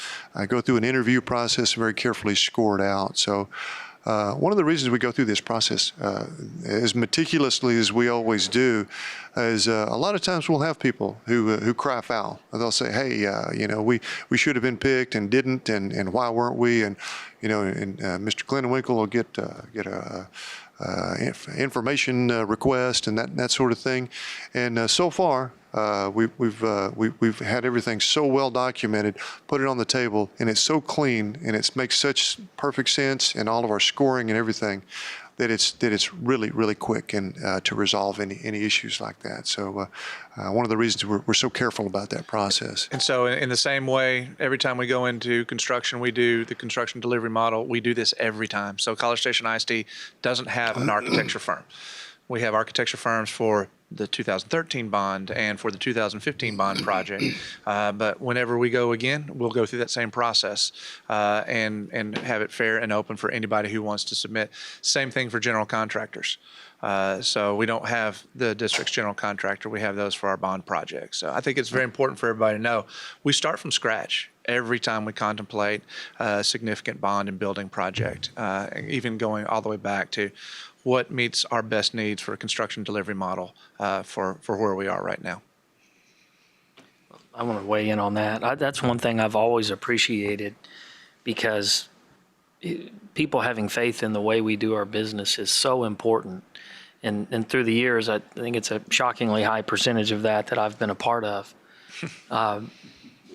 go through an interview process, and very carefully score it out. So One of the reasons we go through this process as meticulously as we always do is a lot of times we'll have people who cry foul. They'll say, "Hey, we should have been picked and didn't, and why weren't we?" And Mr. Glenwinkle will get a information request and that sort of thing. And so far, we've had everything so well documented, put it on the table, and it's so clean, and it makes such perfect sense in all of our scoring and everything that it's really quick and to resolve any issues like that. So one of the reasons we're so careful about that process. And so in the same way, every time we go into construction, we do the construction delivery model. We do this every time. So College Station ISD doesn't have an architecture firm. We have architecture firms for the 2013 bond and for the 2015 bond project. But whenever we go again, we'll go through that same process and have it fair and open for anybody who wants to submit. Same thing for general contractors. So we don't have the district's general contractor. We have those for our bond projects. So I think it's very important for everybody to know we start from scratch every time we contemplate a significant bond and building project, even going all the way back to what meets our best needs for a construction delivery model for where we are right now. I want to weigh in on that. That's one thing I've always appreciated, because people having faith in the way we do our business is so important. And through the years, I think it's a shockingly high percentage of that I've been a part of.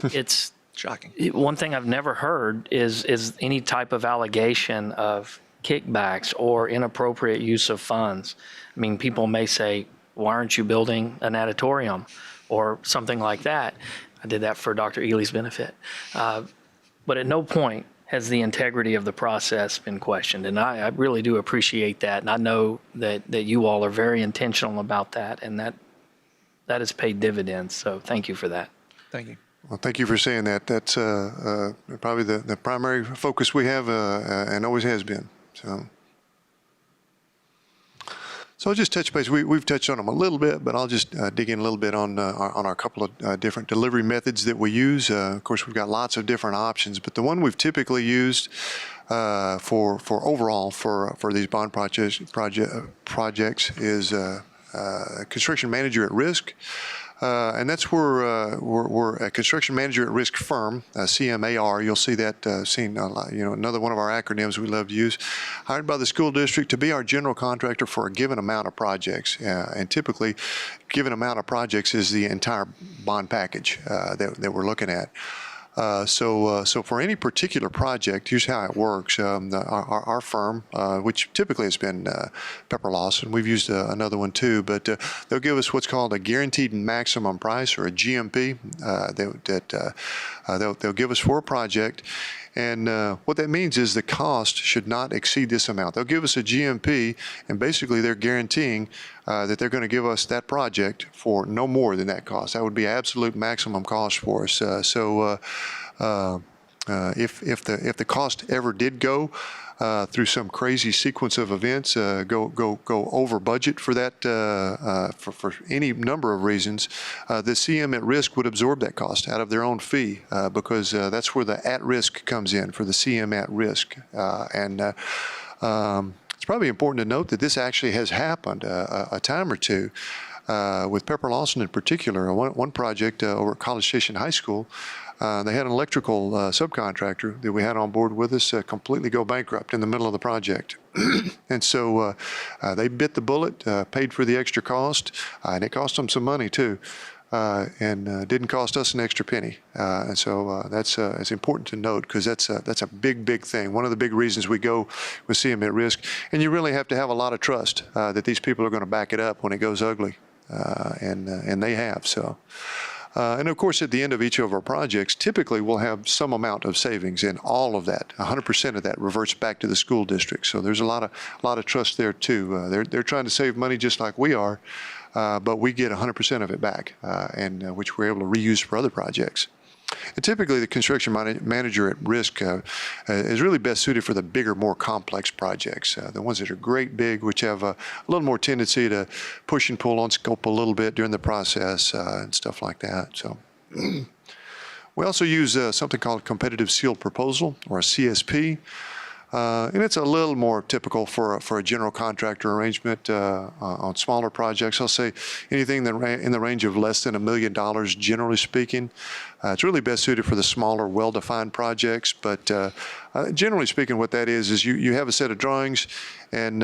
It's shocking. One thing I've never heard is any type of allegation of kickbacks or inappropriate use of funds. I mean, people may say, "Why aren't you building an auditorium?" or something like that. I did that for Dr. Ely's benefit. But at no point has the integrity of the process been questioned. And I really do appreciate that. And I know that you all are very intentional about that, and that has paid dividends. So thank you for that. Thank you. Well, thank you for saying that. That's probably the primary focus we have and always has been. So I'll just touch base. We've touched on them a little bit, but I'll just dig in a little bit on our couple of different delivery methods that we use. Of course, we've got lots of different options, but the one we've typically used for overall for these bond projects is construction manager at risk. And that's where we're a construction manager at risk firm, CMAR. You'll see that seen a lot, another one of our acronyms we love to use, hired by the school district to be our general contractor for a given amount of projects. And typically, given amount of projects is the entire bond package that we're looking at. So for any particular project, here's how it works. Our firm, which typically has been Pepper Lawson, we've used another one too, but they'll give us what's called a guaranteed maximum price, or a GMP, that they'll give us for a project. And what that means is the cost should not exceed this amount. They'll give us a GMP, and basically they're guaranteeing that they're going to give us that project for no more than that cost. That would be absolute maximum cost for us. If the cost ever did go through some crazy sequence of events, go over budget for that for any number of reasons, the CM at risk would absorb that cost out of their own fee because that's where the at risk comes in for the CM at risk. It's probably important to note that this actually has happened a time or two. With Pepper Lawson in particular, one project over at College Station High School, they had an electrical subcontractor that we had on board with us completely go bankrupt in the middle of the project. And so they bit the bullet, paid for the extra cost, and it cost them some money too, and didn't cost us an extra penny. And so it's important to note, because that's a big thing. One of the big reasons we go with CM at risk, and you really have to have a lot of trust that these people are going to back it up when it goes ugly, and they have. So. And of course, at the end of each of our projects, typically we'll have some amount of savings, and all of that, 100% of that, reverts back to the school district. So there's a lot of trust there too. They're trying to save money just like we are, but we get 100% of it back, and which we're able to reuse for other projects. And typically, the construction manager at risk is really best suited for the bigger, more complex projects, the ones that are great big, which have a little more tendency to push and pull on scope a little bit during the process and stuff like that. So we also use something called competitive sealed proposal, or a CSP. And it's a little more typical for a general contractor arrangement on smaller projects. I'll say anything in the range of less than $1 million, generally speaking. It's really best suited for the smaller, well-defined projects. But generally speaking, what that is you have a set of drawings, and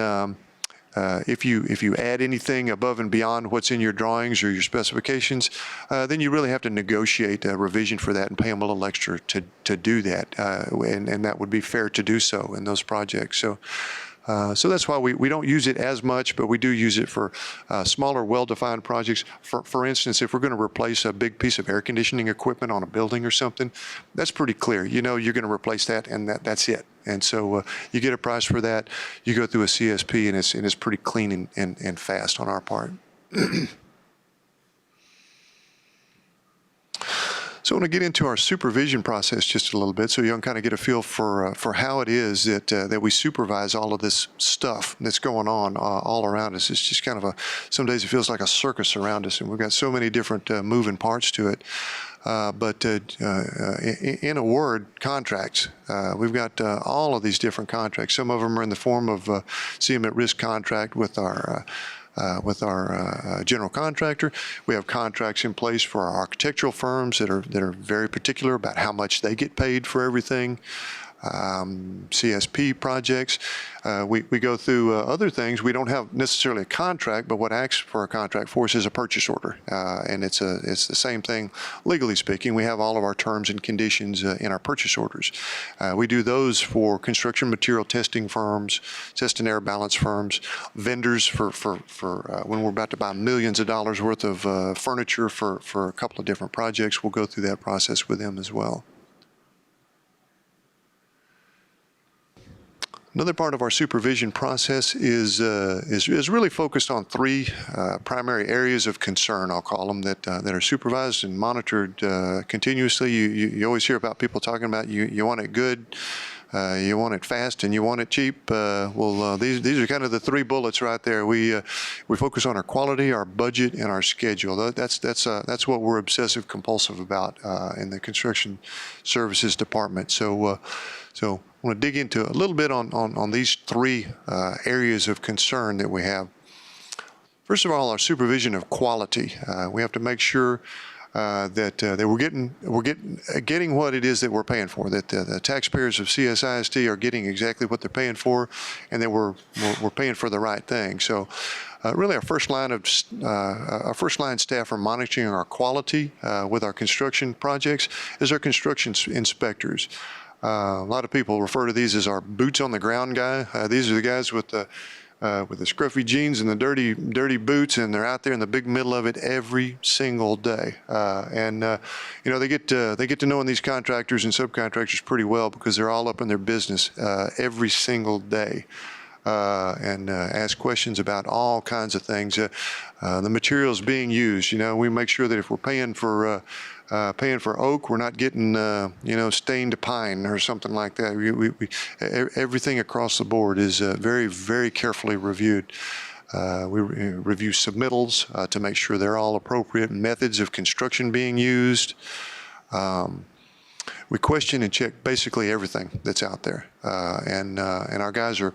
if you add anything above and beyond what's in your drawings or your specifications, then you really have to negotiate a revision for that and pay them a little extra to do that, and that would be fair to do so in those projects. So that's why we don't use it as much, but we do use it for smaller, well-defined projects. For instance, if we're going to replace a big piece of air conditioning equipment on a building or something, that's pretty clear. You know you're going to replace that, and that's it. And so you get a price for that. You go through a CSP, and it's pretty clean and fast on our part. So I want to get into our supervision process just a little bit, so you can kind of get a feel for how it is that we supervise all of this stuff that's going on all around us. It's just kind of some days it feels like a circus around us, and we've got so many different moving parts to it. But in a word, contracts. We've got all of these different contracts. Some of them are in the form of CM at risk contract with our general contractor. We have contracts in place for our architectural firms that are very particular about how much they get paid for everything. CSP projects. We go through other things. We don't have necessarily a contract, but what acts for a contract for us is a purchase order, and it's the same thing legally speaking. We have all of our terms and conditions in our purchase orders. We do those for construction material testing firms, test and error balance firms, vendors for when we're about to buy millions of dollars worth of furniture for a couple of different projects. We'll go through that process with them as well. Another part of our supervision process is really focused on three primary areas of concern, I'll call them, that are supervised and monitored continuously. You always hear about people talking about you want it good, you want it fast, and you want it cheap. These are kind of the three bullets right there. We focus on our quality, our budget, and our schedule. That's what we're obsessive compulsive about in the construction services department. So I want to dig into a little bit on these three areas of concern that we have. First of all, our supervision of quality. We have to make sure that we're getting what it is that we're paying for. That the taxpayers of CSISD are getting exactly what they're paying for, and that we're paying for the right thing. So. Really, our first line staff are monitoring our quality with our construction projects is our construction inspectors. A lot of people refer to these as our boots on the ground guy. These are the guys with the scruffy jeans and the dirty boots, and they're out there in the big middle of it every single day. They get to knowing these contractors and subcontractors pretty well because they're all up in their business every single day. And ask questions about all kinds of things. The materials being used, we make sure that if we're paying for oak, we're not getting stained pine or something like that. Everything across the board is very, very carefully reviewed. We review submittals to make sure they're all appropriate, methods of construction being used. We question and check basically everything that's out there, and our guys are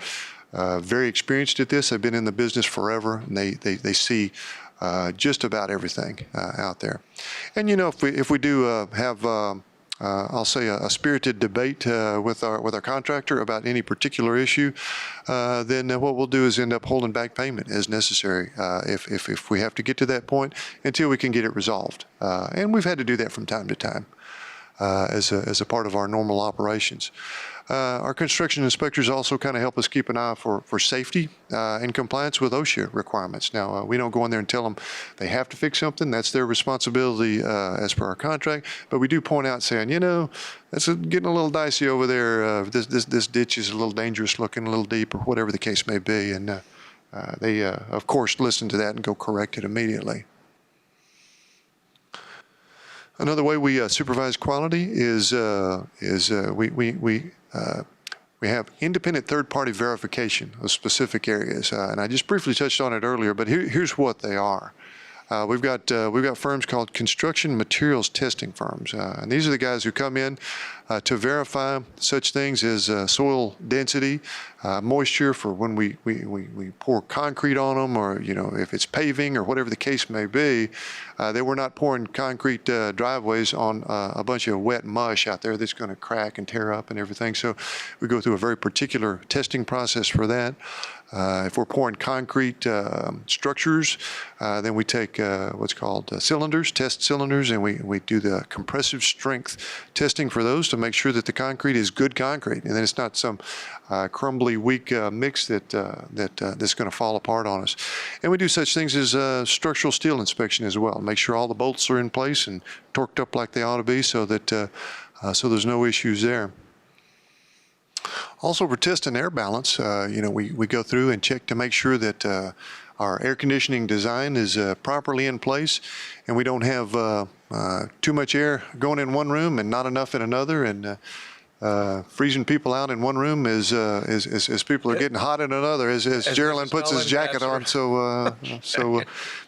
very experienced at this. They've been in the business forever, and they see just about everything out there. And if we do have I'll say a spirited debate with our contractor about any particular issue, then what we'll do is end up holding back payment as necessary if we have to get to that point until we can get it resolved. And we've had to do that from time to time as a part of our normal operations. Our construction inspectors also kind of help us keep an eye for safety and compliance with OSHA requirements. Now, we don't go in there and tell them they have to fix something. That's their responsibility as per our contract. But we do point out saying, that's getting a little dicey over there. This ditch is a little dangerous looking, a little deep, or whatever the case may be. And they, of course, listen to that and go correct it immediately. Another way we supervise quality is we have independent third-party verification of specific areas, and I just briefly touched on it earlier, but here's what they are. we've got firms called construction materials testing firms, and these are the guys who come in to verify such things as soil density, moisture for when we pour concrete on them, or if it's paving or whatever the case may be, that we're not pouring concrete driveways on a bunch of wet mush out there that's going to crack and tear up and everything. So we go through a very particular testing process for that. If we're pouring concrete structures, then we take what's called cylinders, test cylinders, and we do the compressive strength testing for those to make sure that the concrete is good concrete, and then it's not some crumbly, weak mix that's going to fall apart on us. And we do such things as structural steel inspection as well, make sure all the bolts are in place and torqued up like they ought to be, so that so there's no issues there. Also, for test and air balance, we go through and check to make sure that our air conditioning design is properly in place, and we don't have too much air going in one room and not enough in another, and freezing people out in one room as people are getting hot in another, as Geraldine puts his jacket on. So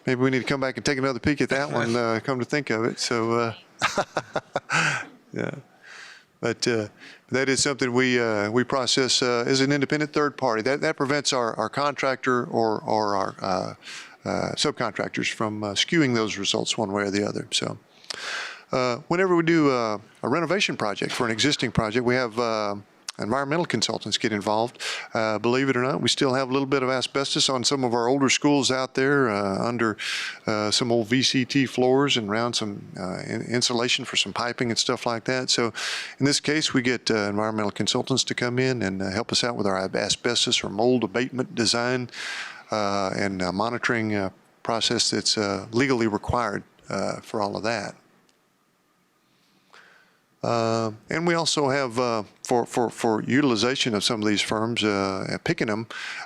maybe we need to come back and take another peek at that one, come to think of it. So yeah. But that is something we process as an independent third party. That prevents our contractor or our subcontractors from skewing those results one way or the other. So whenever we do a renovation project for an existing project, we have environmental consultants get involved. Believe it or not, we still have a little bit of asbestos on some of our older schools out there, under some old VCT floors and around some insulation for some piping and stuff like that. So in this case, we get environmental consultants to come in and help us out with our asbestos or mold abatement design and monitoring process that's legally required for all of that. And we also have, for utilization of some of these firms, picking them,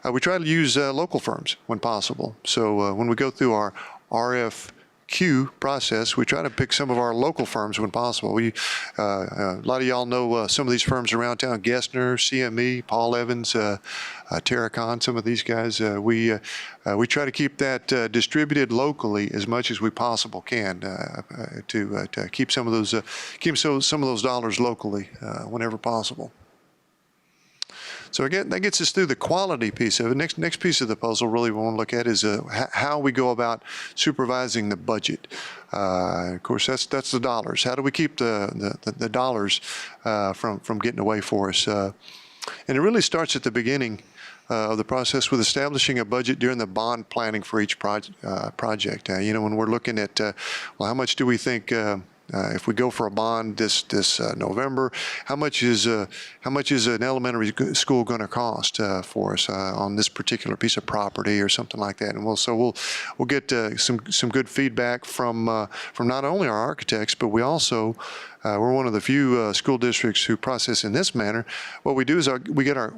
we try to use local firms when possible. So when we go through our RFQ process, we try to pick some of our local firms when possible. A lot of y'all know some of these firms around town: Gessner, CME, Paul Evans, Terracon, some of these guys. We try to keep that distributed locally as much as we possible can to keep some of those dollars locally whenever possible. So again, that gets us through the quality piece of it. Next piece of the puzzle really we want to look at is how we go about supervising the budget. Of course, that's the dollars. How do we keep the dollars from getting away for us? And it really starts at the beginning of the process with establishing a budget during the bond planning for each project. When we're looking at, well, how much do we think if we go for a bond this November, how much is an elementary school going to cost for us on this particular piece of property or something like that? And we'll get some good feedback from not only our architects, but we also we're one of the few school districts who process in this manner. What we do is we get our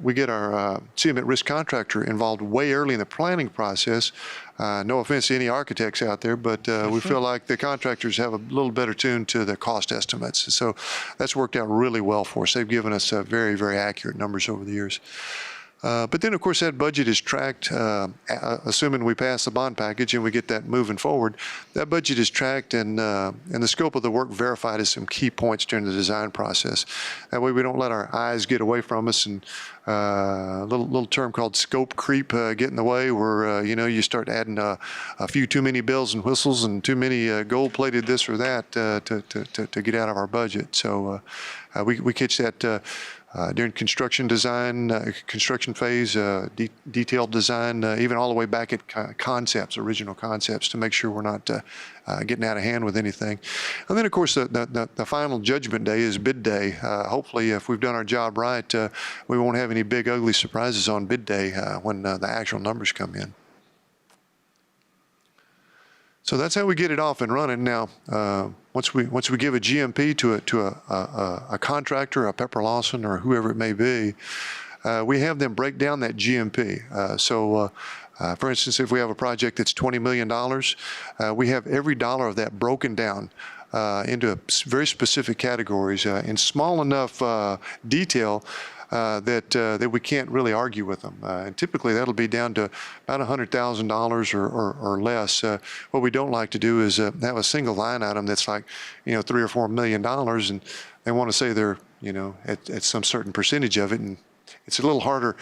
CM at risk contractor involved way early in the planning process. No offense to any architects out there, but we feel like the contractors have a little better tune to the cost estimates. So that's worked out really well for us. They've given us very, very accurate numbers over the years. But then, of course, that budget is tracked, assuming we pass the bond package and we get that moving forward. That budget is tracked and the scope of the work verified as some key points during the design process. That way we don't let our eyes get away from us and a little term called scope creep get in the way, where you start adding a few too many bells and whistles and too many gold-plated this or that to get out of our budget. So we catch that during construction design, construction phase, detailed design, even all the way back at original concepts, to make sure we're not getting out of hand with anything. And then, of course, the final judgment day is bid day. Hopefully, if we've done our job right, we won't have any big, ugly surprises on bid day when the actual numbers come in. So that's how we get it off and running. Now, once we give a GMP to a contractor, a Pepper Lawson, or whoever it may be, we have them break down that GMP. For instance, if we have a project that's $20 million, we have every dollar of that broken down into very specific categories in small enough detail that we can't really argue with them. And typically that'll be down to about $100,000 or less. What we don't like to do is have a single line item that's like, $3 or $4 million, and they want to say they're, at some certain percentage of it, and it's a little harder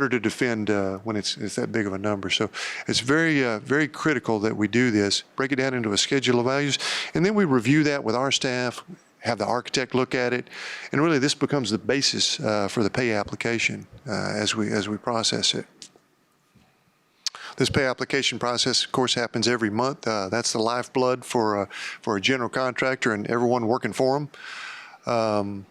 to defend when it's that big of a number. So it's very critical that we do this, break it down into a schedule of values, and then we review that with our staff, have the architect look at it, and really this becomes the basis for the pay application as we process it. This pay application process, of course, happens every month. That's the lifeblood for a general contractor and everyone working for them.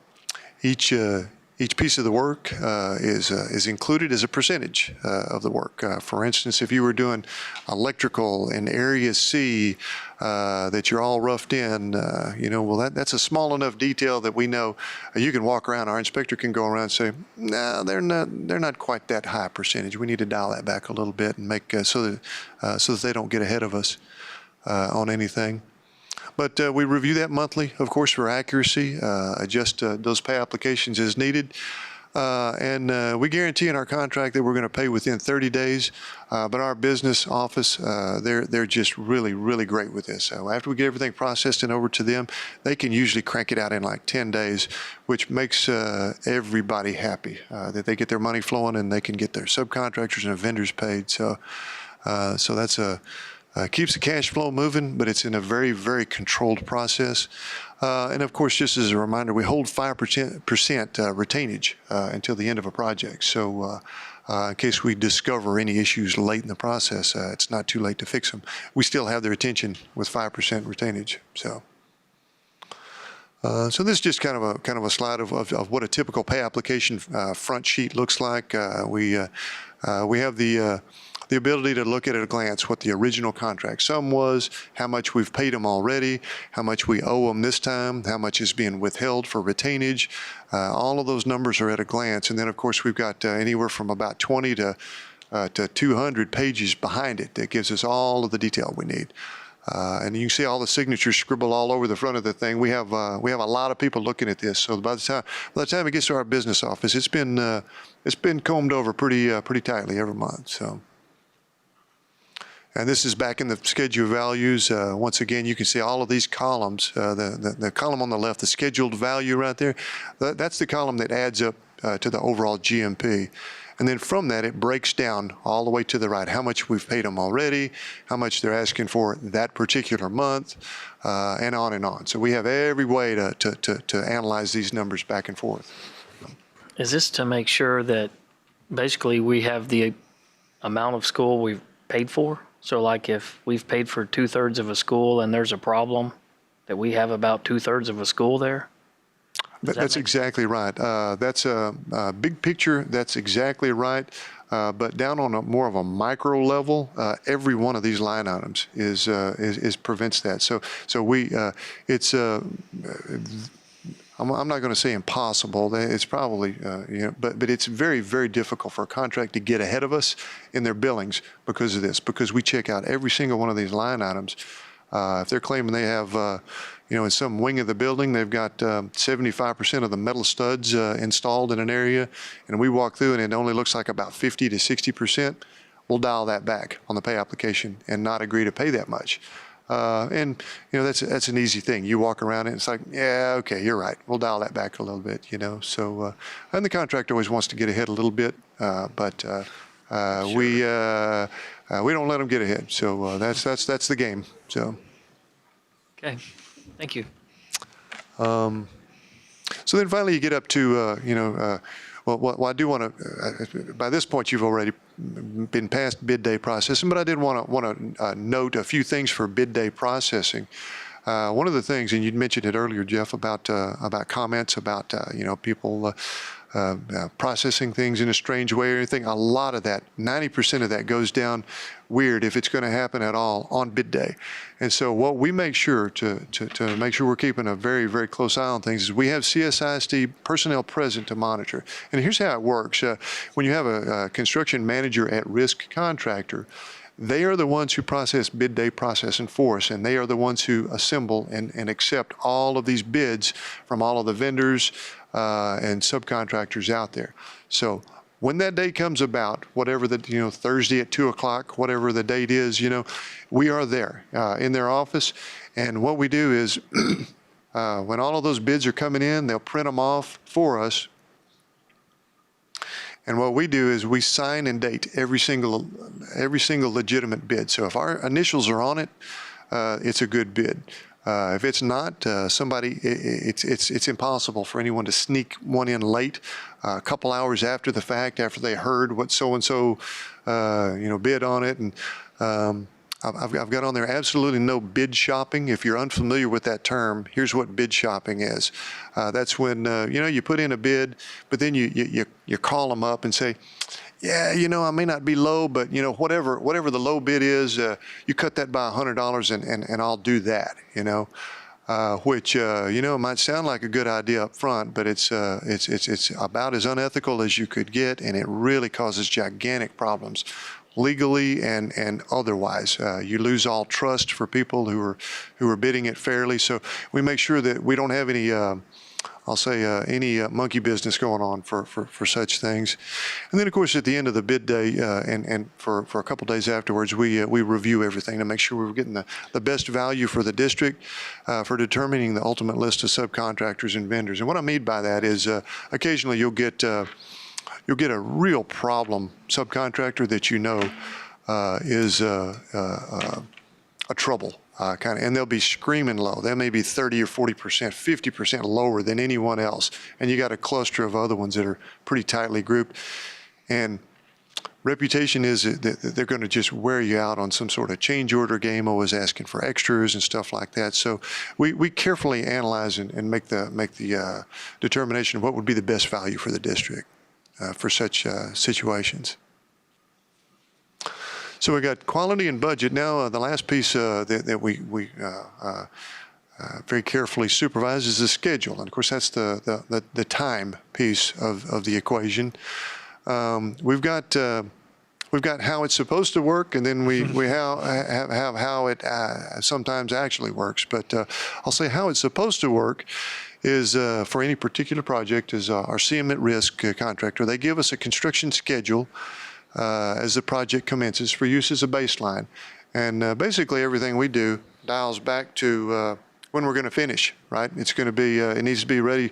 Each piece of the work is included as a percentage of the work. For instance, if you were doing electrical in Area C that you're all roughed in, well, that's a small enough detail that we know you can walk around. Our inspector can go around and say, no, they're not quite that high percentage. We need to dial that back a little bit and make so that they don't get ahead of us on anything. But we review that monthly, of course, for accuracy, adjust those pay applications as needed. And we guarantee in our contract that we're going to pay within 30 days. But our business office, they're just really great with this. So after we get everything processed and over to them, they can usually crank it out in like 10 days, which makes everybody happy that they get their money flowing and they can get their subcontractors and vendors paid. So that's keeps the cash flow moving, but it's in a very controlled process. And of course, just as a reminder, we hold 5% retainage until the end of a project. So in case we discover any issues late in the process, it's not too late to fix them. We still have their attention with 5% retainage. So this is just kind of a slide of what a typical pay application front sheet looks like. We have the ability to look at a glance what the original contract sum was, how much we've paid them already, how much we owe them this time, how much is being withheld for retainage. All of those numbers are at a glance. And then, of course, we've got anywhere from about 20 to 200 pages behind it that gives us all of the detail we need. And you can see all the signatures scribbled all over the front of the thing. We have a lot of people looking at this. So by the time it gets to our business office, it's been combed over pretty tightly every month. So. And this is back in the schedule values. Once again, you can see all of these columns. The column on the left, the scheduled value right there, that's the column that adds up to the overall GMP. And then from that, it breaks down all the way to the right, how much we've paid them already, how much they're asking for that particular month, and on and on. So we have every way to analyze these numbers back and forth. Is this to make sure that basically we have the amount of school we've paid for? So like if we've paid for 2/3 of a school and there's a problem, that we have about 2/3 of a school there? That's exactly right. That's a big picture. That's exactly right. But down on more of a micro level, every one of these line items is prevents that. So it's I'm not going to say impossible. It's probably, but it's very difficult for a contract to get ahead of us in their billings because of this, because we check out every single one of these line items. If they're claiming they have, in some wing of the building, they've got 75% of the metal studs installed in an area, and we walk through and it only looks like about 50 to 60%, we'll dial that back on the pay application and not agree to pay that much. And that's an easy thing. You walk around it, and it's like, yeah, okay, you're right. We'll dial that back a little bit, So, and the contractor always wants to get ahead a little bit, but sure. We don't let them get ahead. So that's the game. So. Okay, thank you. So then finally you get up to well, I do want to. By this point, you've already been past bid day processing, but I did want to note a few things for bid day processing. One of the things, and you mentioned it earlier, Jeff, about comments about people processing things in a strange way or anything. A lot of that, 90% of that, goes down weird if it's going to happen at all on bid day. And so what we make sure to make sure we're keeping a very close eye on things is we have CSISD personnel present to monitor. And here's how it works. When you have a construction manager at risk contractor, They are the ones who process bid day processing for us, and they are the ones who assemble and accept all of these bids from all of the vendors and subcontractors out there. So when that day comes about, whatever the, Thursday at 2 o'clock, whatever the date is, we are there in their office. And what we do is when all of those bids are coming in, they'll print them off for us. And what we do is we sign and date every single legitimate bid. So if our initials are on it, it's a good bid. If it's not, it's impossible for anyone to sneak one in late, a couple hours after the fact, after they heard what so-and-so, bid on it. And I've got on there absolutely no bid shopping. If you're unfamiliar with that term, here's what bid shopping is. That's when, you put in a bid, but then you call them up and say, yeah, I may not be low, but whatever the low bid is, you cut that by $100 and I'll do that, which, might sound like a good idea up front, but it's about as unethical as you could get, and it really causes gigantic problems legally and otherwise. You lose all trust for people who are bidding it fairly. So we make sure that we don't have any any monkey business going on for such things. And then, of course, at the end of the bid day and for a couple days afterwards, we review everything to make sure we're getting the best value for the district for determining the ultimate list of subcontractors and vendors. And what I mean by that is occasionally you'll get a real problem subcontractor that is a trouble. And they'll be screaming low. They may be 30 or 40%, 50% lower than anyone else. And you got a cluster of other ones that are pretty tightly grouped. And reputation is that they're going to just wear you out on some sort of change order game, always asking for extras and stuff like that. So we carefully analyze and make the determination of what would be the best value for the district for such situations. So we got quality and budget. Now the last piece that we very carefully supervise is the schedule, and of course that's the time piece of the equation. We've got how it's supposed to work, and then we have how it sometimes actually works. But I'll say how it's supposed to work is for any particular project is our CM at risk contractor. They give us a construction schedule as the project commences for use as a baseline. And basically everything we do dials back to when we're going to finish, right? It's going to be, it needs to be ready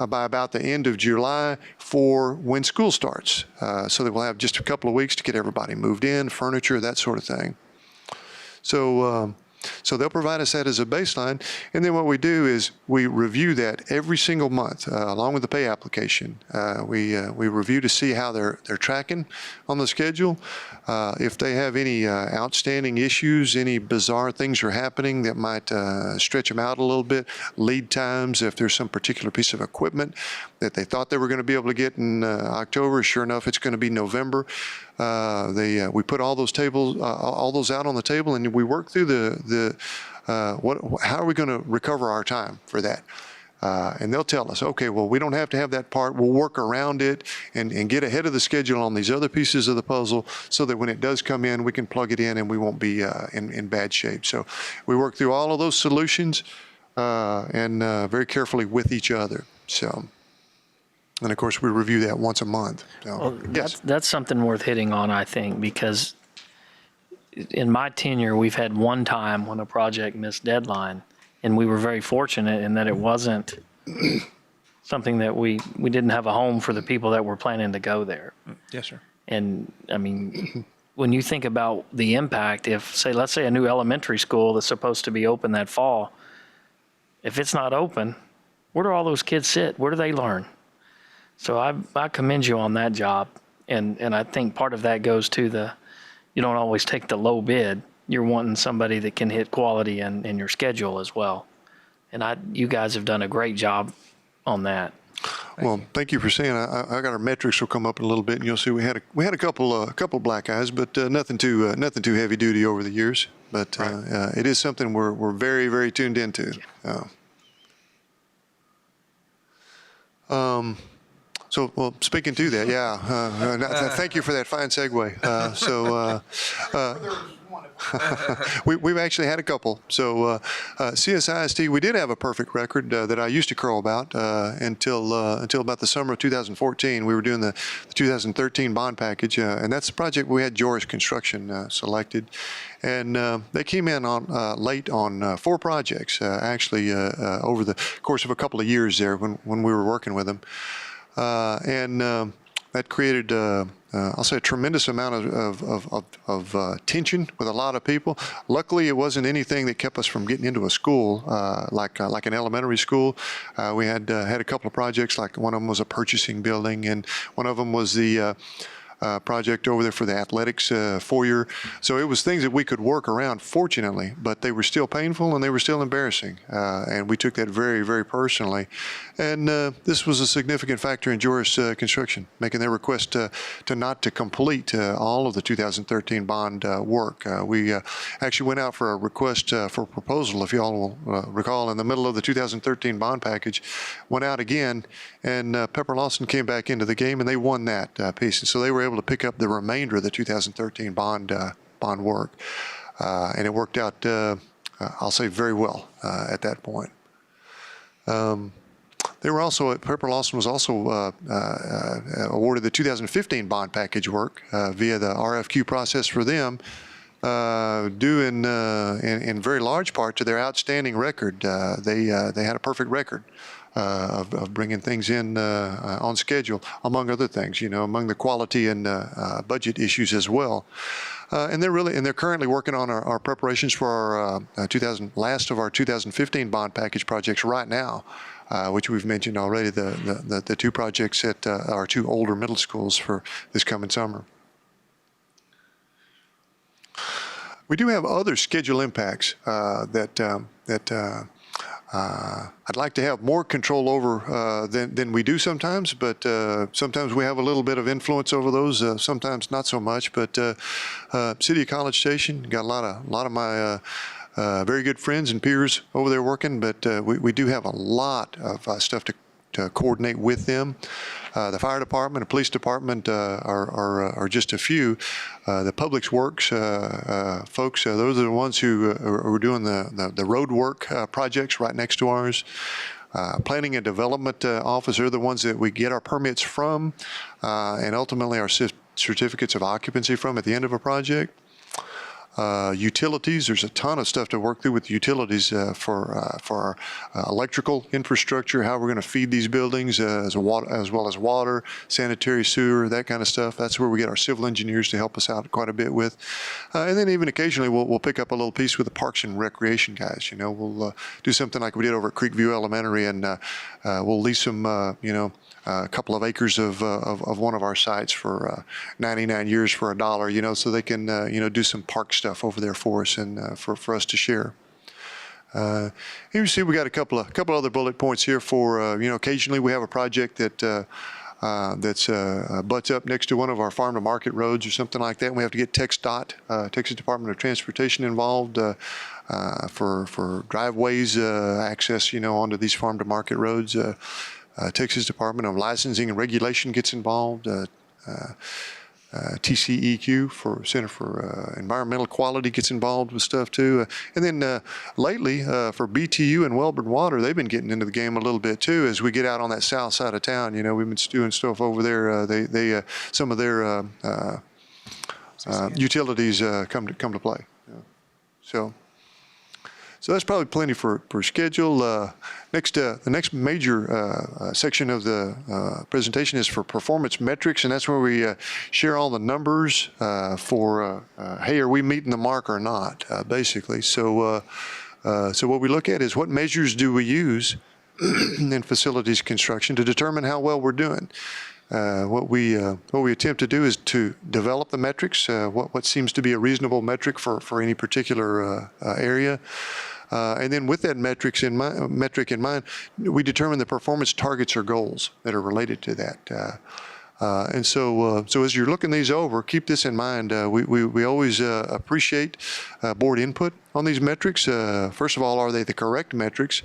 by about the end of July for when school starts. So that we'll have just a couple of weeks to get everybody moved in, furniture, that sort of thing. So they'll provide us that as a baseline, and then what we do is we review that every single month along with the pay application. We review to see how they're tracking on the schedule. If they have any outstanding issues, any bizarre things are happening that might stretch them out a little bit, lead times, if there's some particular piece of equipment that they thought they were going to be able to get in October, sure enough, it's going to be November. We put all those out on the table, and we work through how are we going to recover our time for that? And they'll tell us, okay, well, we don't have to have that part. We'll work around it and get ahead of the schedule on these other pieces of the puzzle so that when it does come in, we can plug it in and we won't be in bad shape. So we work through all of those solutions and very carefully with each other. So. And of course, we review that once a month. So, Well, yes. that's something worth hitting on, I think, because in my tenure, we've had one time when a project missed deadline, and we were very fortunate in that it wasn't something that we didn't have a home for the people that were planning to go there. Yes, sir. And I mean, when you think about the impact, let's say a new elementary school that's supposed to be open that fall, if it's not open, where do all those kids sit? Where do they learn? So I commend you on that job, and I think part of that goes to you don't always take the low bid. You're wanting somebody that can hit quality and your schedule as well. And you guys have done a great job on that. Well, thank you for saying. I got our metrics will come up in a little bit, and you'll see we had a couple black eyes, but nothing too heavy duty over the years. But right. It is something we're very, very tuned into. Well, speaking to that, thank you for that fine segue. We've actually had a couple. So CSISD, we did have a perfect record that I used to crow about until about the summer of 2014. We were doing the 2013 bond package, and that's the project we had Joris Construction selected. And they came in on late on 4 projects, actually, over the course of a couple of years there when we were working with them. That created, I'll say, a tremendous amount of tension with a lot of people. Luckily, it wasn't anything that kept us from getting into a school like an elementary school. We had a couple of projects, like one of them was a purchasing building, and one of them was the project over there for the athletics foyer. So it was things that we could work around, fortunately, but they were still painful and they were still embarrassing. And we took that very, very personally. And this was a significant factor in Joris Construction, making their request to not to complete all of the 2013 bond work. We actually went out for a request for proposal, if you all will recall, in the middle of the 2013 bond package, went out again, and Pepper Lawson came back into the game, and they won that piece. And so they were able to pick up the remainder of the 2013 bond work, and it worked out, I'll say, very well at that point. They were also, Pepper Lawson was also awarded the 2015 bond package work via the RFQ process for them, due in very large part to their outstanding record. They had a perfect record of bringing things in on schedule, among other things, among the quality and budget issues as well. And they're currently working on our preparations for our last of our 2015 bond package projects right now, which we've mentioned already, the 2 projects at our 2 older middle schools for this coming summer. We do have other schedule impacts that I'd like to have more control over than we do sometimes, but sometimes we have a little bit of influence over those, sometimes not so much. But City of College Station, got a lot of my very good friends and peers over there working, but we do have a lot of stuff to coordinate with them. The fire department and police department are just a few. The public works folks, those are the ones who are doing the road work projects right next to ours. Planning and development office are the ones that we get our permits from, and ultimately our certificates of occupancy from at the end of a project. Utilities, there's a ton of stuff to work through with utilities for our electrical infrastructure, how we're going to feed these buildings, as well as water, sanitary sewer, that kind of stuff. That's where we get our civil engineers to help us out quite a bit with. And then even occasionally we'll pick up a little piece with the parks and recreation guys. We'll do something like we did over at Creekview Elementary, and we'll lease them, a couple of acres of one of our sites for 99 years for $1, so they can, do some park stuff over there for us and for us to share. Here you see we got a couple other bullet points here for, occasionally we have a project that that's butts up next to one of our farm to market roads or something like that. And we have to get TxDOT, Texas Department of Transportation, involved for driveways access, onto these farm to market roads. Texas Department of Licensing and Regulation gets involved. TCEQ, for Center for Environmental Quality, gets involved with stuff too. And then lately for BTU and Wellborn Water, they've been getting into the game a little bit too as we get out on that south side of town. We've been doing stuff over there. They some of their utilities come to play. So that's probably plenty for schedule. The next major section of the presentation is for performance metrics, and that's where we share all the numbers for, hey, are we meeting the mark or not, basically. So what we look at is what measures do we use in facilities construction to determine how well we're doing. What we attempt to do is to develop the metrics, what seems to be a reasonable metric for any particular area. And then with that metric in mind, we determine the performance targets or goals that are related to that. And so as you're looking these over, keep this in mind. We always appreciate board input on these metrics. First of all, are they the correct metrics?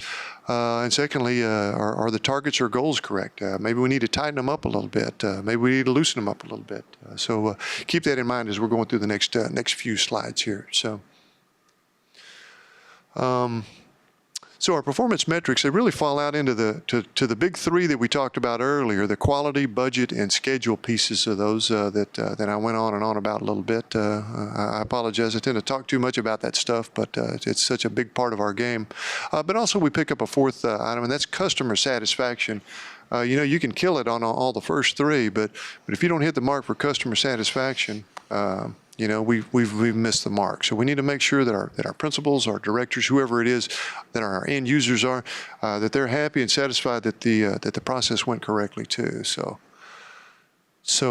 And secondly, are the targets or goals correct? Maybe we need to tighten them up a little bit. Maybe we need to loosen them up a little bit. So keep that in mind as we're going through the next few slides here. So our performance metrics, they really fall out into the big three that we talked about earlier, the quality, budget, and schedule pieces of those that I went on and on about a little bit. I apologize, I tend to talk too much about that stuff, but it's such a big part of our game. But also we pick up a fourth item, and that's customer satisfaction. You can kill it on all the first three, but if you don't hit the mark for customer satisfaction, we've missed the mark. So we need to make sure that our principals, our directors, whoever it is, that our end users are, that they're happy and satisfied that the process went correctly too. So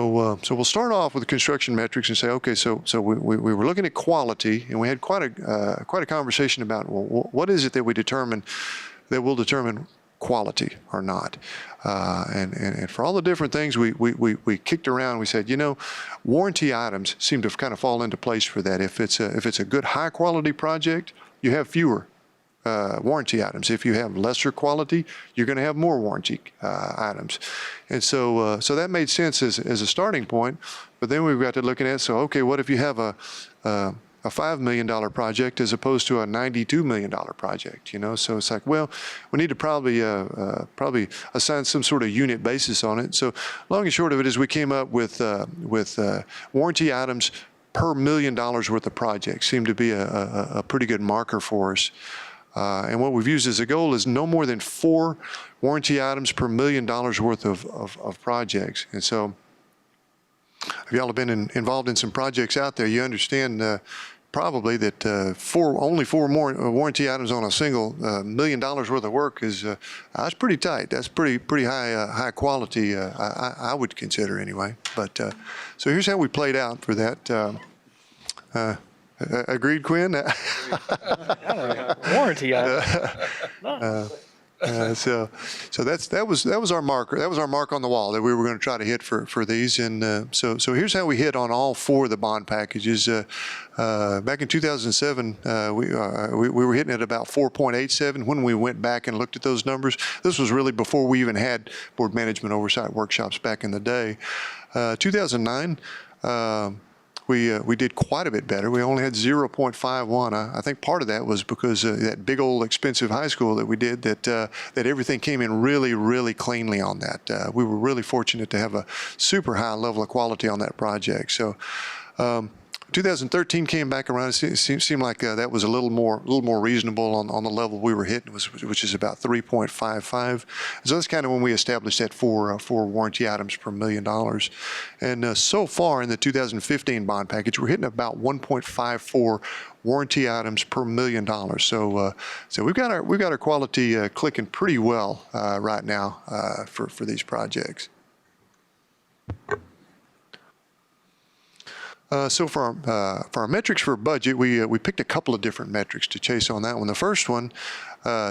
we'll start off with the construction metrics and say, okay, so we were looking at quality, and we had quite a conversation about, well, what is it that we determine that will determine quality or not, and for all the different things we kicked around, we said, warranty items seem to kind of fall into place for that. If it's a good high quality project, you have fewer warranty items. If you have lesser quality, you're going to have more warranty items, and so that made sense as a starting point. But then we've got to looking at, so okay, what if you have a $5 million project as opposed to a $92 million project, So it's like, well, we need to probably assign some sort of unit basis on it. So long and short of it is we came up with warranty items per $1 million worth of projects. Seemed to be a pretty good marker for us. And what we've used as a goal is no more than 4 warranty items per $1 million worth of projects. And so if y'all have been involved in some projects out there, you understand probably that only 4 more warranty items on a single $1 million worth of work is that's pretty tight. That's pretty high quality. I would consider anyway. But so here's how we played out for that. Agreed, Quinn? Warranty item. So that was our marker. That was our mark on the wall that we were going to try to hit for these. And so here's how we hit on all 4 of the bond packages. Back in 2007, we were hitting at about 4.87 when we went back and looked at those numbers. This was really before we even had board management oversight workshops back in the day. 2009. We did quite a bit better. We only had 0.51. I think part of that was because that big old expensive high school that we did, that everything came in really, really cleanly on that. We were really fortunate to have a super high level of quality on that project. So 2013 came back around. It seemed like that was a little more reasonable on the level we were hitting, which is about 3.55. So that's kind of when we established that for warranty items per $1 million. And so far in the 2015 bond package, we're hitting about 1.54 warranty items per $1 million. So we've got our quality clicking pretty well right now for these projects. So for our metrics for budget, we picked a couple of different metrics to chase on that one. The first one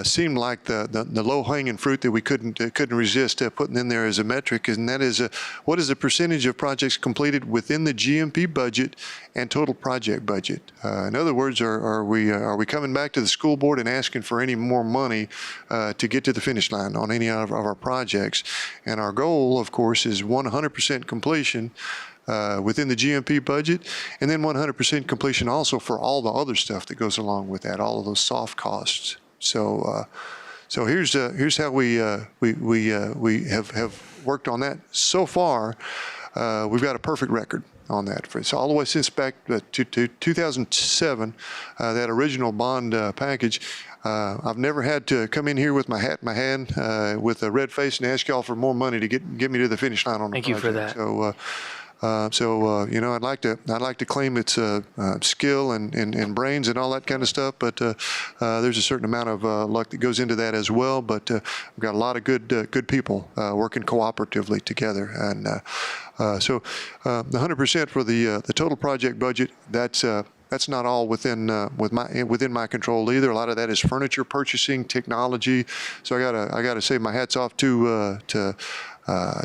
seemed like the low-hanging fruit that we couldn't resist putting in there as a metric, and that is what is the percentage of projects completed within the GMP budget and total project budget. In other words, are we coming back to the school board and asking for any more money to get to the finish line on any of our projects? And our goal, of course, is 100% completion within the GMP budget, and then 100% completion also for all the other stuff that goes along with that, all of those soft costs. So here's how we have worked on that so far. We've got a perfect record on that. It's all the way since back to 2007, that original bond package. I've never had to come in here with my hat in my hand with a red face and ask y'all for more money to get me to the finish line on the project. Thank you for that. I'd like to claim it's skill and brains and all that kind of stuff, but there's a certain amount of luck that goes into that as well. But we've got a lot of good people working cooperatively together, and the 100% for the total project budget, that's not all within my control either. A lot of that is furniture purchasing, technology. So I gotta say my hats off to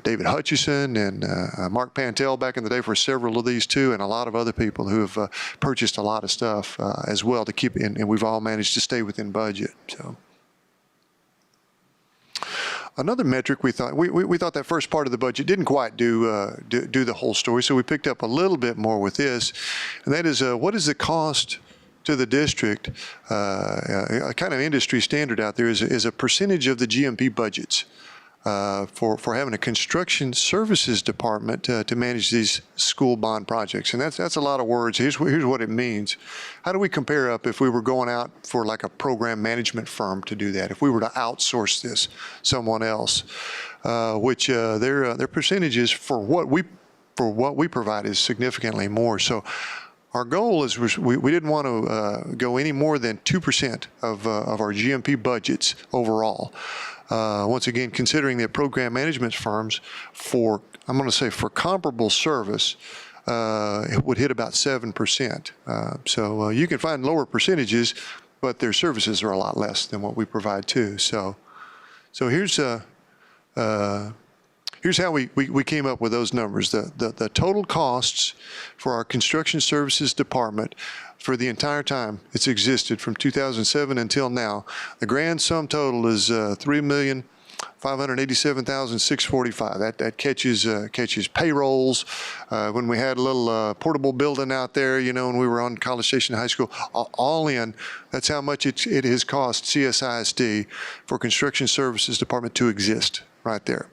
David Hutchison and Mark Pantel back in the day for several of these too, and a lot of other people who have purchased a lot of stuff as well to keep, and we've all managed to stay within budget. So. Another metric we thought that first part of the budget didn't quite do the whole story, so we picked up a little bit more with this, and that is what is the cost to the district? A kind of industry standard out there is a percentage of the GMP budgets for having a construction services department to manage these school bond projects, and that's a lot of words. Here's what it means. How do we compare up if we were going out for like a program management firm to do that? If we were to outsource this someone else, which their percentages for what we provide is significantly more. So our goal is we didn't want to go any more than 2% of our GMP budgets overall. Once again, considering that program management firms I'm going to say for comparable service, it would hit about 7%. So you can find lower percentages, but their services are a lot less than what we provide too. So here's how we came up with those numbers. The total costs for our construction services department for the entire time it's existed from 2007 until now, the grand sum total is $3,587,645. That catches payrolls. When we had a little portable building out there, when we were on College Station High School, all in, that's how much it has cost CSISD for construction services department to exist right there.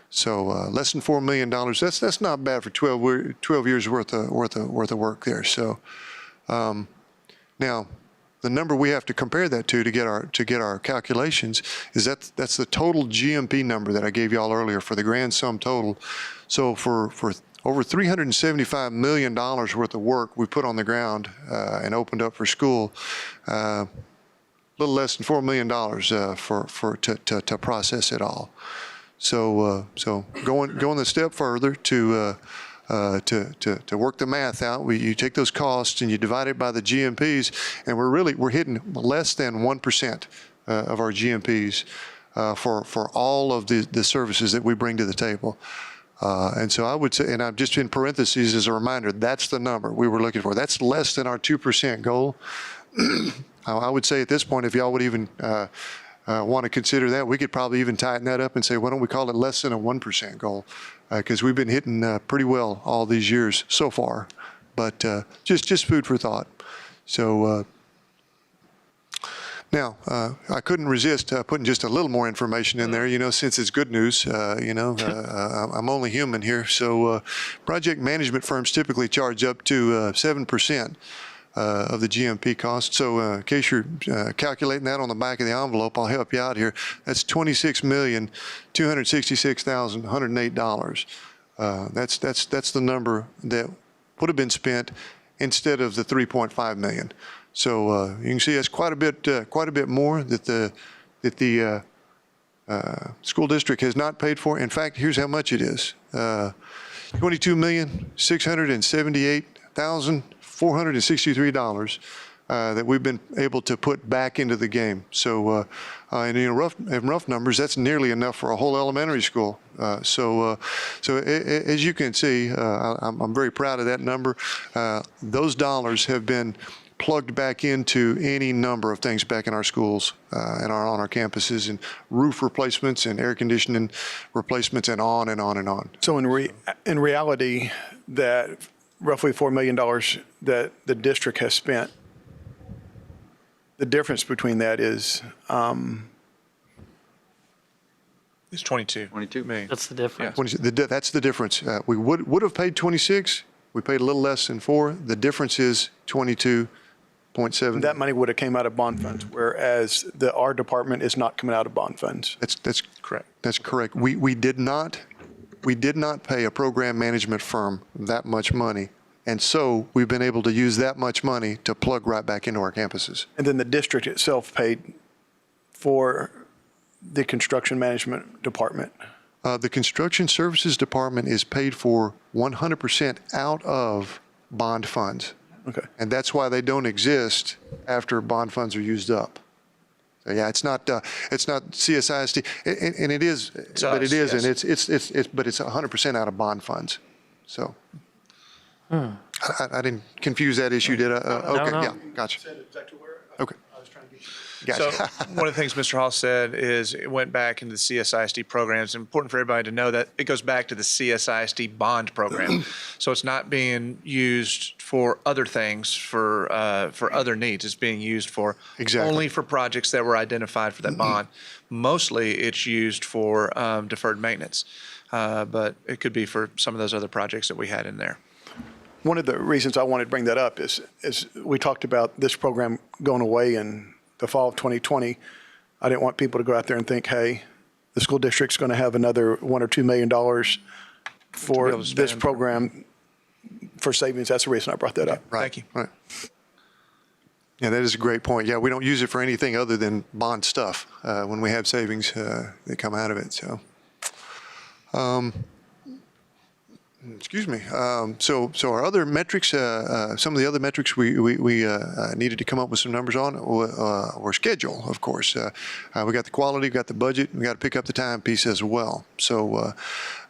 So less than $4 million. That's not bad for 12 years worth of work there. So now the number we have to compare that to get our calculations is that's the total GMP number that I gave y'all earlier for the grand sum total. So for over $375 million worth of work we put on the ground and opened up for school, a little less than $4 million to process it all. So going a step further to work the math out, you take those costs and you divide it by the GMPs, and we're hitting less than 1% of our GMPs for all of the services that we bring to the table. And so I would say, and I'm just in parentheses as a reminder, that's the number we were looking for. That's less than our 2% goal. I would say at this point, if y'all would even want to consider that, we could probably even tighten that up and say, why don't we call it less than a 1% goal? Because we've been hitting pretty well all these years so far. But just food for thought. So now, I couldn't resist putting just a little more information in there, since it's good news. I'm only human here. So project management firms typically charge up to 7%. Of the GMP cost. So in case you're calculating that on the back of the envelope, I'll help you out here. That's $26,266,108. That's the number that would have been spent instead of the $3.5 million. So you can see that's quite a bit more that the school district has not paid for. In fact, here's how much it is: $22,678,463 that we've been able to put back into the game. So, in rough numbers, that's nearly enough for a whole elementary school. So as you can see, I'm very proud of that number. Those dollars have been plugged back into any number of things back in our schools and on our campuses, and roof replacements and air conditioning replacements, and on and on and on. So in reality, that roughly $4 million that the district has spent, the difference between that is It's 22 million. That's the difference. That's the difference. We would have paid 26. We paid a little less than 4. The difference is 22.7. that money would have came out of bond funds, whereas our department is not coming out of bond funds. That's correct. That's correct. We did not pay a program management firm that much money, and so we've been able to use that much money to plug right back into our campuses. And then the district itself paid for the construction management department. The construction services department is paid for 100% out of bond funds. Okay. And that's why they don't exist after bond funds are used up. Yeah, it's not CSISD, and it is, but it us, isn't. yes. But it's 100% out of bond funds. So I didn't confuse that issue, did I? Okay, no. yeah, gotcha. Okay. So Gotcha. one of the things Mr. Hall said is it went back into the CSISD program. It's important for everybody to know that it goes back to the CSISD bond program. So it's not being used for other things, for other needs. It's being used for Exactly. only for projects that were identified for that bond. Mostly it's used for deferred maintenance, but it could be for some of those other projects that we had in there. One of the reasons I wanted to bring that up is we talked about this program going away in the fall of 2020. I didn't want people to go out there and think, hey, the school district's going to have another $1 or $2 million for able to this spend. program for savings. That's the reason I brought that up. Right. Thank you. Right. Yeah, that is a great point. Yeah, we don't use it for anything other than bond stuff when we have savings that come out of it. So, excuse me. So our other metrics, some of the other metrics we needed to come up with some numbers on, or schedule, of course. We got the quality, we got the budget, we got to pick up the time piece as well. So,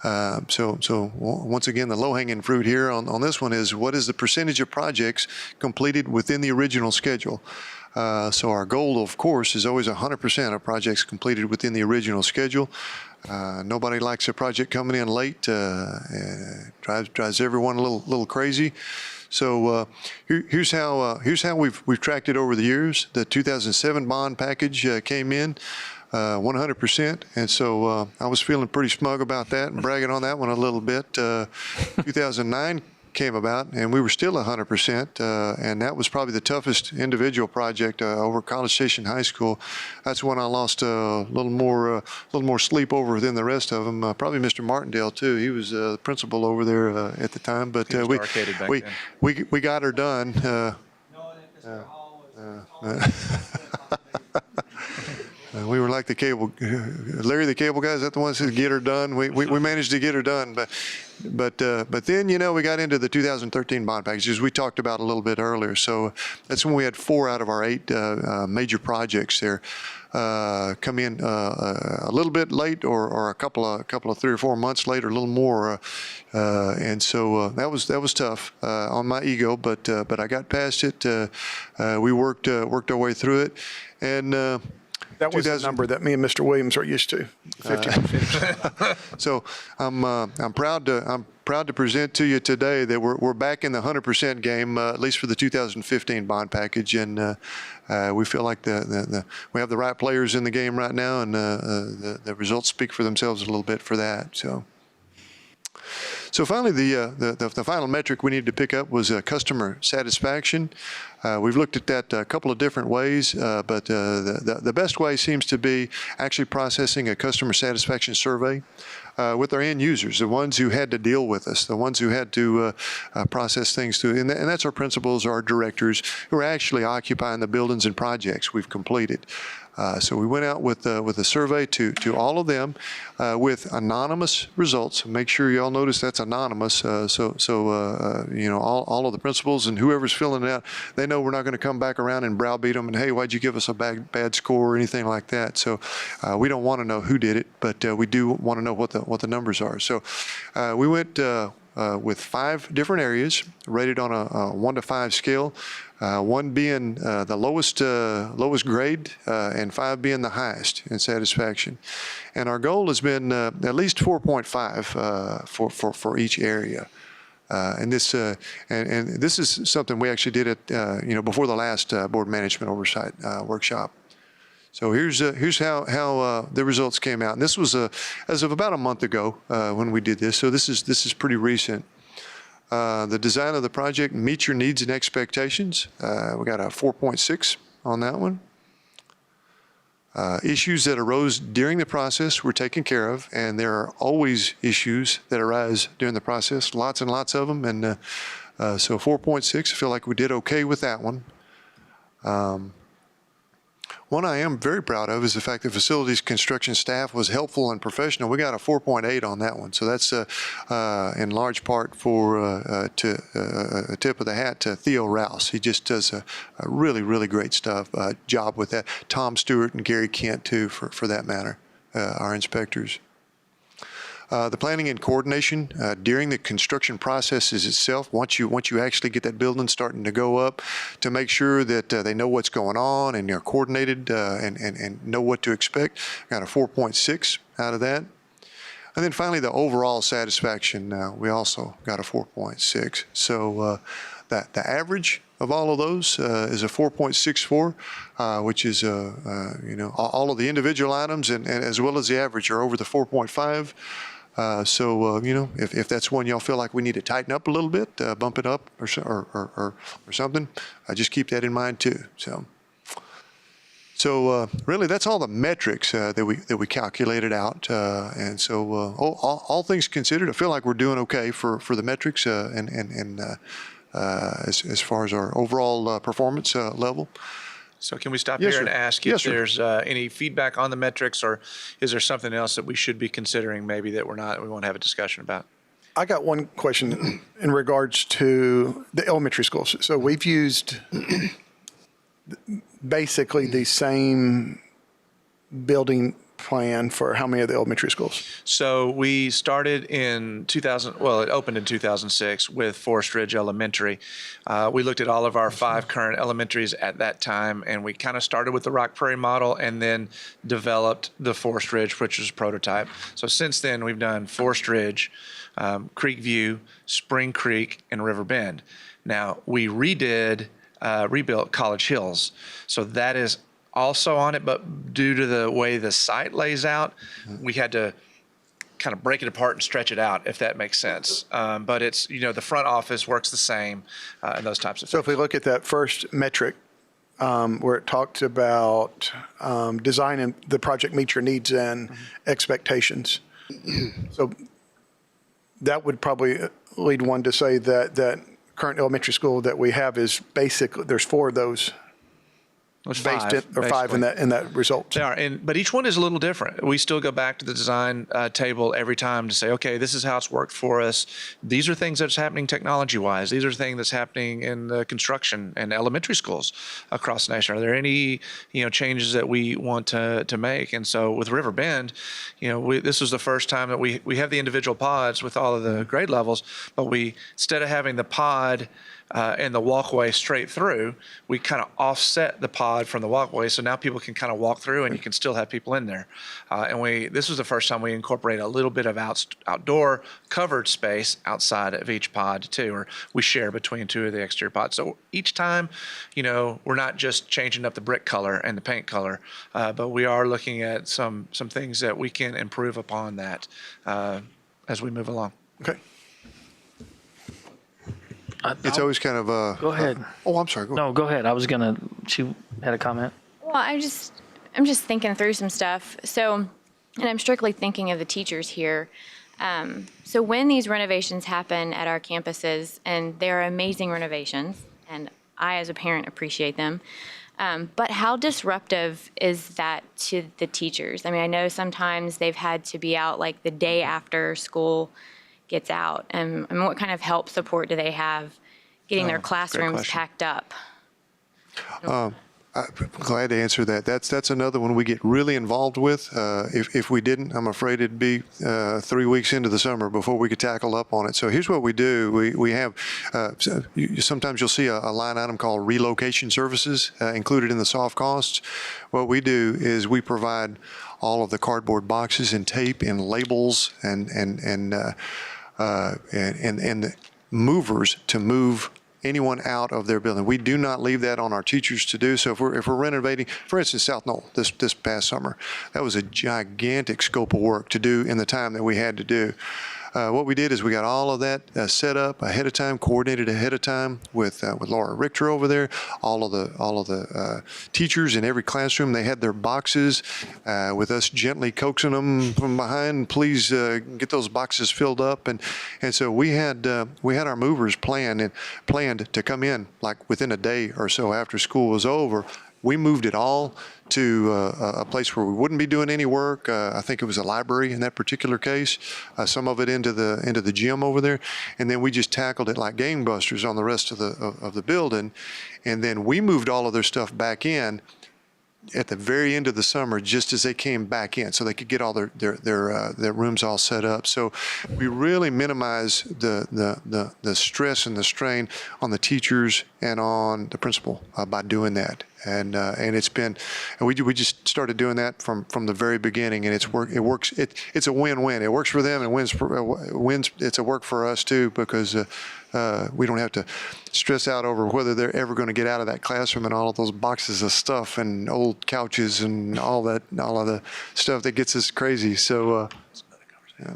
once again, the low-hanging fruit here on this one is what is the percentage of projects completed within the original schedule? So our goal, of course, is always 100% of projects completed within the original schedule. Nobody likes a project coming in late. Drives everyone a little crazy. So here's how we've tracked it over the years. The 2007 bond package came in 100%, and so I was feeling pretty smug about that and bragging on that one a little bit. 2009 came about, and we were still 100%, and that was probably the toughest individual project over at College Station High School. That's when I lost a little more sleep over than the rest of them. Probably Mr. Martindale too. He was the principal over there at the time, but He was dark-headed back then. we got her done. We were like the cable, Larry the cable guy. Is that the one that said get her done? We managed to get her done, but then we got into the 2013 bond packages we talked about a little bit earlier. So that's when we had 4 out of our 8 major projects there come in a little bit late, or a couple of 3 or 4 months late, or a little more, and so that was tough on my ego, but I got past it. We worked our way through it, and. That was the number that me and Mr. Williams are used to, 50%. So I'm proud to present to you today that we're back in the 100% game, at least for the 2015 bond package, and we feel like we have the right players in the game right now, and the results speak for themselves a little bit for that. So finally, the final metric we needed to pick up was customer satisfaction. We've looked at that a couple of different ways, but the best way seems to be actually processing a customer satisfaction survey with our end users, the ones who had to deal with us, the ones who had to process things through. And that's our principals, our directors, who are actually occupying the buildings and projects we've completed. So we went out with a survey to all of them with anonymous results. Make sure you all notice that's anonymous. So all of the principals and whoever's filling it out, they know we're not going to come back around and browbeat them and, hey, why'd you give us a bad score or anything like that. So we don't want to know who did it, but we do want to know what the numbers are. So we went with 5 different areas rated on a 1 to 5 scale. 1 being the lowest grade, and 5 being the highest in satisfaction. And our goal has been at least 4.5 for each area. And this is something we actually did at before the last board management oversight workshop. So here's how the results came out. And this was as of about a month ago when we did this. So this is pretty recent. The design of the project meets your needs and expectations. We got a 4.6 on that one. Issues that arose during the process were taken care of, and there are always issues that arise during the process, lots and lots of them. And so 4.6, I feel like we did okay with that one. One I am very proud of is the fact that facilities construction staff was helpful and professional. We got a 4.8 on that one. So that's in large part for a tip of the hat to Theo Rouse. He just does a really, really great job with that. Tom Stewart and Gary Kent too, for that matter, our inspectors. The planning and coordination during the construction processes itself, once you actually get that building starting to go up, to make sure that they know what's going on and they're coordinated and know what to expect. Got a 4.6 out of that. And then finally, the overall satisfaction, we also got a 4.6. So the average of all of those is a 4.64, which is all of the individual items and as well as the average are over the 4.5. If that's one y'all feel like we need to tighten up a little bit, bump it up or something, just keep that in mind too. So really, that's all the metrics that we calculated out, and so all things considered, I feel like we're doing okay for the metrics as far as our overall performance level. So can we stop Yes, here sir. and ask Yes, if sir. there's any feedback on the metrics, or is there something else that we should be considering maybe that we won't have a discussion about? I got one question in regards to the elementary schools. So we've used basically the same building plan for how many of the elementary schools? So we started in 2000, well, it opened in 2006 with Forest Ridge Elementary. We looked at all of our 5 current elementaries at that time, and we kind of started with the Rock Prairie model and then developed the Forest Ridge, which was prototype. So since then, we've done Forest Ridge, Creek View, Spring Creek, and River Bend. Now, we rebuilt College Hills. So that is also on it, but due to the way the site lays out, we had to kind of break it apart and stretch it out, if that makes sense. But it's, the front office works the same and those types of So things. if we look at that first metric, where it talks about designing the project meet your needs and expectations. So that would probably lead one to say that current elementary school that we have is basically, there's 4 of those. There's Based 5, or 5 in that result. They are, but each one is a little different. We still go back to the design table every time to say, okay, this is how it's worked for us. These are things that's happening technology-wise. These are things that's happening in the construction and elementary schools across the nation. Are there any, changes that we want to make? And so with River Bend, this was the first time that we have the individual pods with all of the grade levels, but instead of having the pod and the walkway straight through, we kind of offset the pod from the walkway, so now people can kind of walk through and you can still have people in there. This was the first time we incorporated a little bit of outdoor covered space outside of each pod too, or we share between 2 of the exterior pods. So each time, we're not just changing up the brick color and the paint color, but we are looking at some things that we can improve upon that as we move along. Okay. It's always kind of Go ahead. I'm sorry. Go ahead. No, go ahead. She had a comment. Well, I'm just thinking through some stuff. So, and I'm strictly thinking of the teachers here. So when these renovations happen at our campuses, and they're amazing renovations, and I as a parent appreciate them, but how disruptive is that to the teachers? I mean, I know sometimes they've had to be out like the day after school gets out, and what kind of help support do they have getting their classrooms question. packed up? I'm glad to answer that. That's another one we get really involved with. If we didn't, I'm afraid it'd be 3 weeks into the summer before we could tackle up on it. So here's what we do. We have, sometimes you'll see a line item called relocation services included in the soft costs. What we do is we provide all of the cardboard boxes and tape and labels and movers to move anyone out of their building. We do not leave that on our teachers to do. So if we're renovating, for instance, South Knoll this past summer, that was a gigantic scope of work to do in the time that we had to do. What we did is we got all of that set up ahead of time, coordinated ahead of time with Laura Richter over there. All of the teachers in every classroom, they had their boxes with us gently coaxing them from behind. Please get those boxes filled up, and so we had our movers planned to come in like within a day or so after school was over We moved it all to a place where we wouldn't be doing any work. I think it was a library in that particular case. Some of it into the gym over there, and then we just tackled it like gangbusters on the rest of the building, and then we moved all of their stuff back in at the very end of the summer, just as they came back in, so they could get all their rooms all set up. So we really minimize the stress and the strain on the teachers and on the principal by doing that. And it's been, and we just started doing that from the very beginning, and it works. It's a win-win. It works for them, and wins. It's a work for us too, because we don't have to stress out over whether they're ever going to get out of that classroom and all of those boxes of stuff and old couches and all of the stuff that gets us crazy. So, yeah.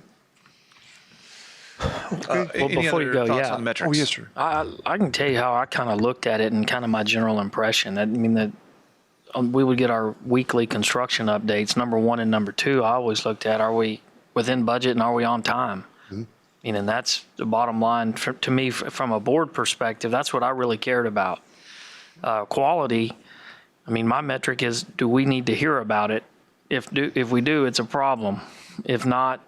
Well, Any before you other go, thoughts yeah. on the metrics? Oh, yes, sir. I can tell you how I kind of looked at it and kind of my general impression. I mean, that we would get our weekly construction updates. Number one and number two, I always looked at, are we within budget and are we on time? And that's the bottom line to me from a board perspective. That's what I really cared about. Quality, I mean, my metric is, do we need to hear about it? If we do, it's a problem. If not,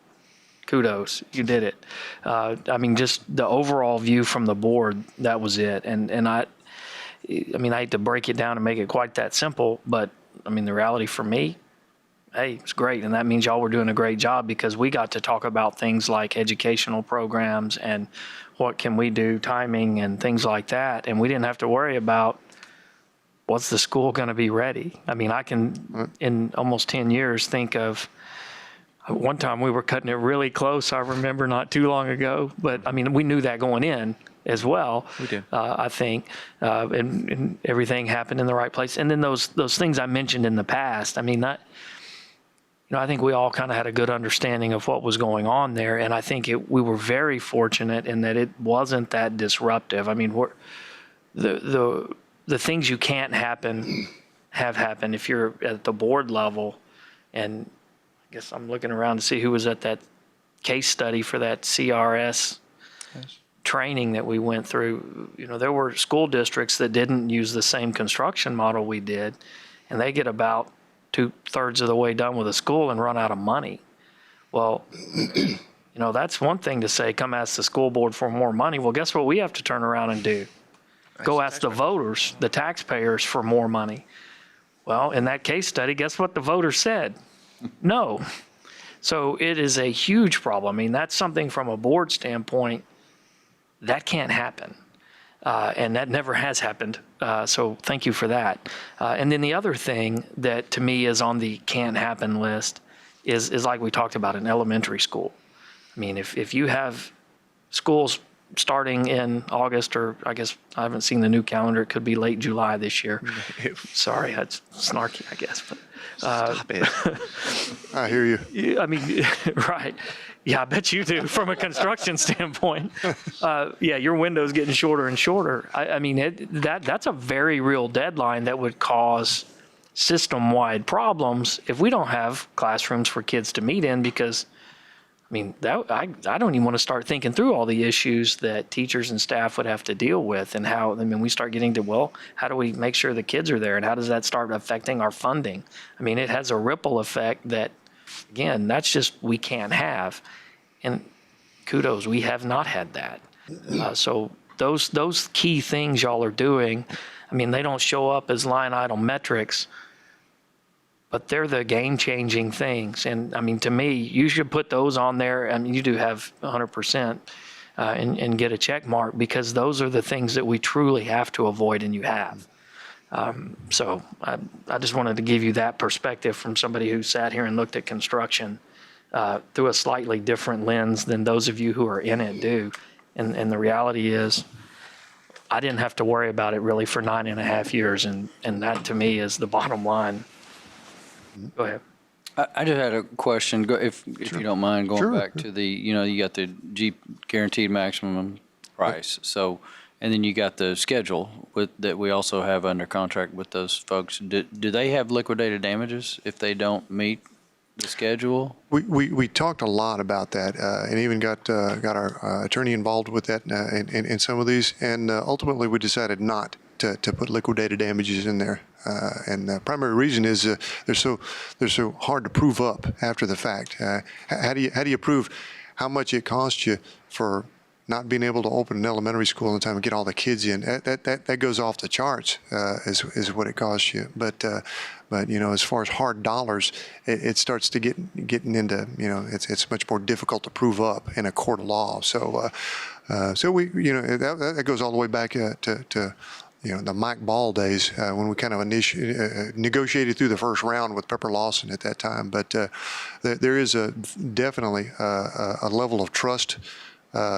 kudos, you did it. I mean, just the overall view from the board, that was it. And I mean, I hate to break it down and make it quite that simple, but I mean, the reality for me, hey, it's great. And that means y'all were doing a great job, because we got to talk about things like educational programs and what can we do, timing and things like that. And we didn't have to worry about what's the school going to be ready. I mean, I can, in almost 10 years, think of one time we were cutting it really close. I remember not too long ago, but I mean, we knew that going in as well. We did. I think, and everything happened in the right place. And then those things I mentioned in the past, I mean, I think we all kind of had a good understanding of what was going on there, and I think we were very fortunate in that it wasn't that disruptive. I mean, the things you can't happen have happened if you're at the board level, and I guess I'm looking around to see who was at that case study for that CRS training that we went through. There were school districts that didn't use the same construction model we did, and they get about 2/3 of the way done with a school and run out of money. Well, that's one thing to say, come ask the school board for more money. Well, guess what we have to turn around and do? Go ask the voters, the taxpayers, for more money. Well, in that case study, guess what the voters said? No. So it is a huge problem. I mean, that's something from a board standpoint that can't happen. And that never has happened. So thank you for that. And then the other thing that to me is on the can't happen list is like we talked about in elementary school. I mean, if you have schools starting in August, or I guess I haven't seen the new calendar, it could be late July this year. Sorry, that's snarky, I guess. But, Stop it. I hear you. I mean, right. Yeah, I bet you do from a construction standpoint. Yeah, your window's getting shorter and shorter. I mean, that's a very real deadline that would cause system-wide problems if we don't have classrooms for kids to meet in, because, I mean, I don't even want to start thinking through all the issues that teachers and staff would have to deal with, and how, I mean, we start getting to, well, how do we make sure the kids are there, and how does that start affecting our funding? I mean, it has a ripple effect that, again, that's just, we can't have. And kudos, we have not had that. So those key things y'all are doing, I mean, they don't show up as line item metrics, but they're the game-changing things. And I mean, to me, you should put those on there. I mean, you do have 100% and get a check mark, because those are the things that we truly have to avoid, and you have. So I just wanted to give you that perspective from somebody who sat here and looked at construction through a slightly different lens than those of you who are in it do. And the reality is, I didn't have to worry about it really for 9.5 years, and that to me is the bottom line. Go ahead. I just had a question, if you don't mind, going Sure. back to the, you got the guaranteed maximum price. So, and then you got the schedule that we also have under contract with those folks. Do they have liquidated damages if they don't meet the schedule? We talked a lot about that, and even got our attorney involved with that in some of these, and ultimately we decided not to put liquidated damages in there. And the primary reason is they're so hard to prove up after the fact. How do you prove how much it costs you for not being able to open an elementary school in time and get all the kids in? That goes off the charts, is what it costs you. But as far as hard dollars, it starts to getting into, it's much more difficult to prove up in a court of law. So we, that goes all the way back to the Mike Ball days, when we kind of negotiated through the first round with Pepper Lawson at that time. But there is definitely a level of trust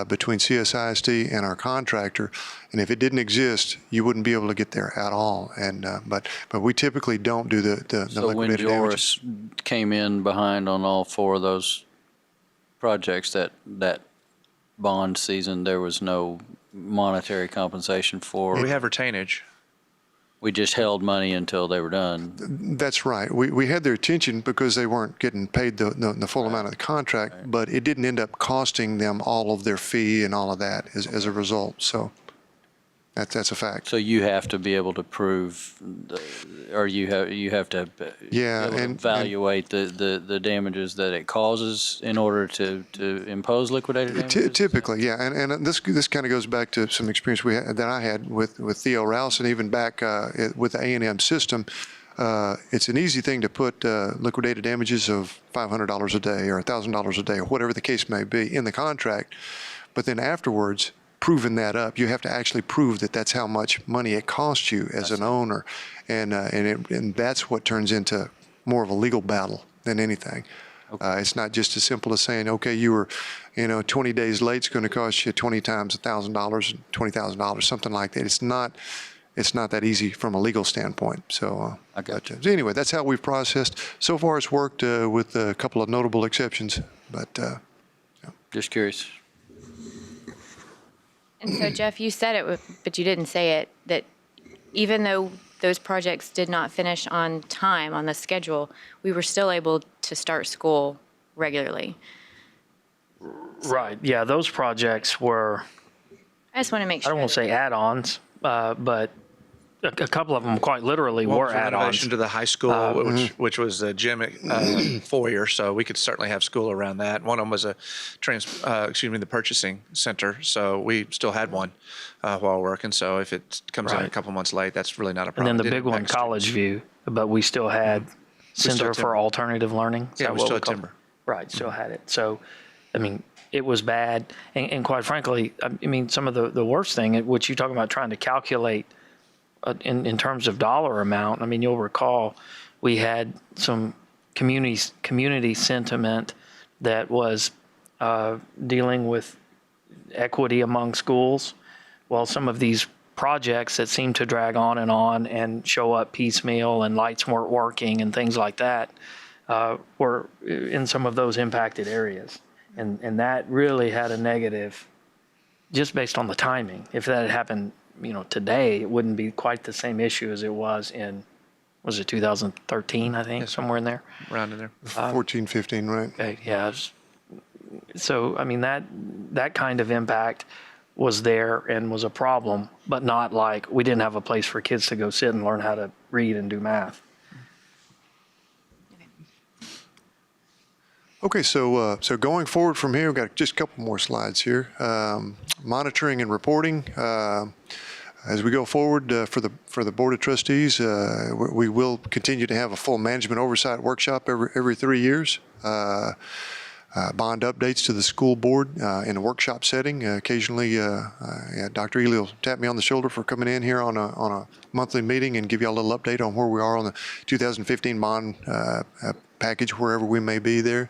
between CSISD and our contractor, and if it didn't exist, you wouldn't be able to get there at all. And but we typically don't do the So when liquidated damages. Joris came in behind on all 4 of those projects, that bond season, there was no monetary compensation for. We have retainage. We just held money until they were done. That's right. We had their attention because they weren't getting paid the full amount of the contract, but it didn't end up costing them all of their fee and all of that as a result. So that's a fact. So you have to be able to prove, or you have to Yeah, be able to and evaluate the damages that it causes in order to impose liquidated damages? Typically, yeah, and this kind of goes back to some experience that I had with Theo Rouse, and even back with the A&M system. It's an easy thing to put liquidated damages of $500 a day or $1,000 a day or whatever the case may be in the contract, but then afterwards, proving that up, you have to actually prove that that's how much money it costs you as an owner, and that's what turns into more of a legal battle than anything. Okay. It's not just as simple as saying, okay, you were, 20 days late, it's going to cost you 20 times $1,000, $20,000, something like that. It's not that easy from a legal standpoint. So, anyway, that's how we've processed. So far, it's worked with a couple of notable exceptions, but Just curious. And so, Jeff, you said it, but you didn't say it, that even though those projects did not finish on time, on the schedule, we were still able to start school regularly. Right, yeah, those projects were, I just want to make I sure. don't want to say add-ons, but a couple of them quite literally One were was a add-ons. renovation to the high school, which was a gym foyer, so we could certainly have school around that. One of them was the purchasing center, so we still had one while working. So if it comes in a Right. couple months late, that's really not a And problem. then the It big didn't one, impact College students. View, but we still had Center for Timber. Alternative Learning. Is Yeah, that we what still had call it? Timber. Right, still had it. So, I mean, it was bad. And quite frankly, I mean, some of the worst thing, which you're talking about trying to calculate in terms of dollar amount, I mean, you'll recall we had some community sentiment that was dealing with equity among schools. Well, some of these projects that seem to drag on and show up piecemeal and lights weren't working and things like that were in some of those impacted areas. And that really had a negative, just based on the timing. If that had happened, today, it wouldn't be quite the same issue as it was in, was it 2013, I think, Yes, sir. somewhere in there? Around in there. 14, 15, right? Okay, yeah. So, I mean, that kind of impact was there and was a problem, but not like we didn't have a place for kids to go sit and learn how to read and do math. Okay, so going forward from here, we've got just a couple more slides here. Monitoring and reporting. As we go forward for the Board of Trustees, we will continue to have a full management oversight workshop every 3 years. Bond updates to the school board in a workshop setting. Occasionally, Dr. Ely will tap me on the shoulder for coming in here on a monthly meeting and give you a little update on where we are on the 2015 bond package, wherever we may be there.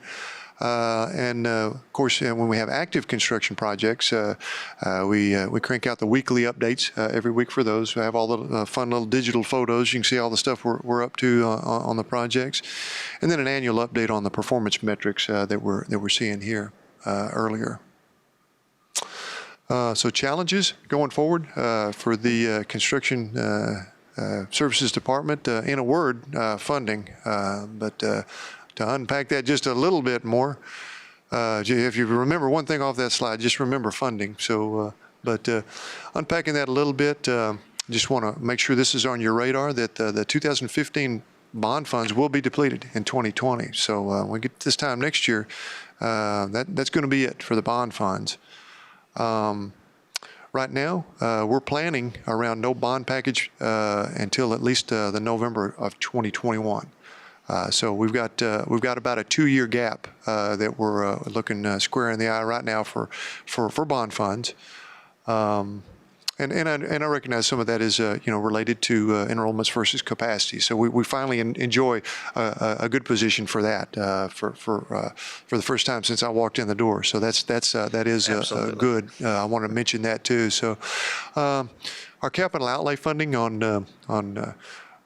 And of course, when we have active construction projects, we crank out the weekly updates every week for those. We have all the fun little digital photos. You can see all the stuff we're up to on the projects, and then an annual update on the performance metrics that we're seeing here earlier. So challenges going forward for the construction services department. In a word, funding. But to unpack that just a little bit more, if you remember one thing off that slide, just remember funding. So, but unpacking that a little bit, just want to make sure this is on your radar, that the 2015 bond funds will be depleted in 2020. So when we get this time next year, that's going to be it for the bond funds. Right now, we're planning around no bond package until at least the November of 2021. So we've got about a 2-year gap that we're looking square in the eye right now for bond funds. And I recognize some of that is related to enrollments versus capacity. So we finally enjoy a good position for that for the first time since I walked in the door. So that is good. I want to mention that too. So our capital outlay funding on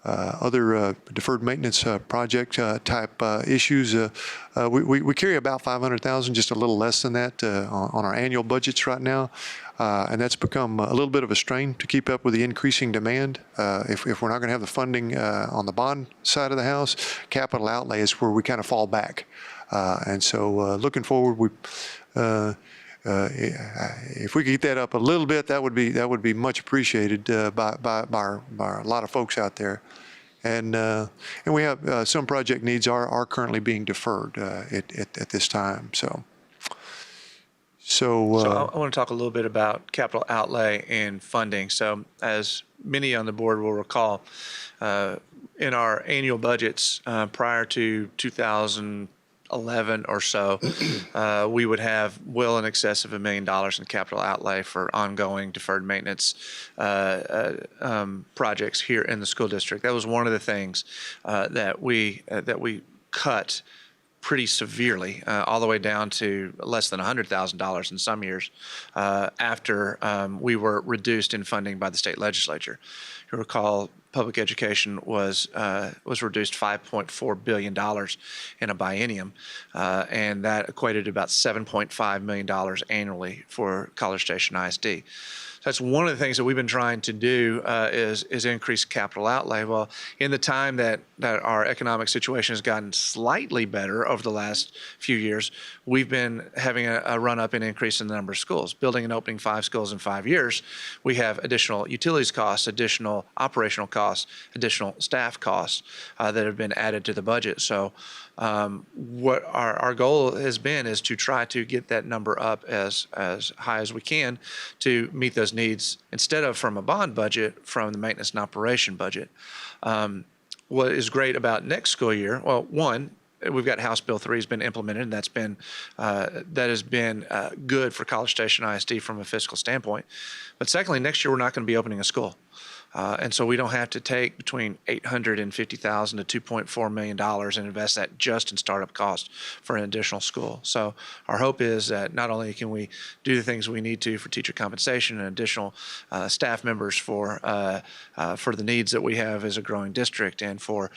other deferred maintenance project type issues, we carry about $500,000, just a little less than that on our annual budgets right now. And that's become a little bit of a strain to keep up with the increasing demand. If we're not going to have the funding on the bond side of the house, capital outlay is where we kind of fall back. And so looking forward, if we could get that up a little bit, that would be much appreciated by a lot of folks out there. And we have some project needs are currently being deferred at this time. So I want to talk a little bit about capital outlay and funding. So as many on the board will recall, in our annual budgets prior to 2011 or so, we would have well in excess of $1 million in capital outlay for ongoing deferred maintenance projects here in the school district. That was one of the things that we cut pretty severely, all the way down to less than $100,000 in some years after we were reduced in funding by the state legislature. You recall, public education was reduced $5.4 billion in a biennium, and that equated to about $7.5 million annually for College Station ISD. That's one of the things that we've been trying to do is increase capital outlay. Well, in the time that our economic situation has gotten slightly better over the last few years, we've been having a run-up in increase in the number of schools. Building and opening 5 schools in 5 years, we have additional utilities costs, additional operational costs, additional staff costs that have been added to the budget. So what our goal has been is to try to get that number up as high as we can to meet those needs, instead of from a bond budget, from the maintenance and operation budget. What is great about next school year, well, one, we've got House Bill 3 has been implemented, and that has been good for College Station ISD from a fiscal standpoint. But secondly, next year we're not going to be opening a school. And so we don't have to take between $850,000 to $2.4 million and invest that just in startup costs for an additional school. So our hope is that not only can we do the things we need to for teacher compensation and additional staff members for the needs that we have as a growing district, and for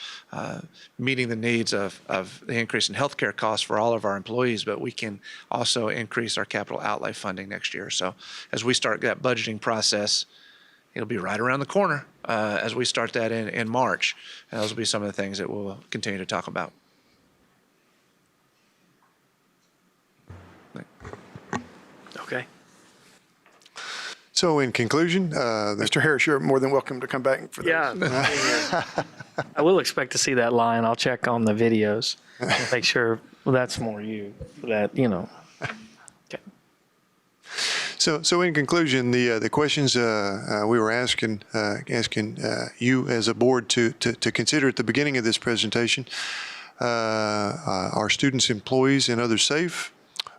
meeting the needs of the increase in healthcare costs for all of our employees, but we can also increase our capital outlay funding next year. So as we start that budgeting process, it'll be right around the corner as we start that in March. And those will be some of the things that we'll continue to talk about. Okay. So in conclusion, Mr. Harris, you're more than welcome to come back for those. Yeah. I will expect to see that line. I'll check on the videos, make sure that's more you. Okay. So in conclusion, the questions we were asking you as a board to consider at the beginning of this presentation: are students, employees, and others safe?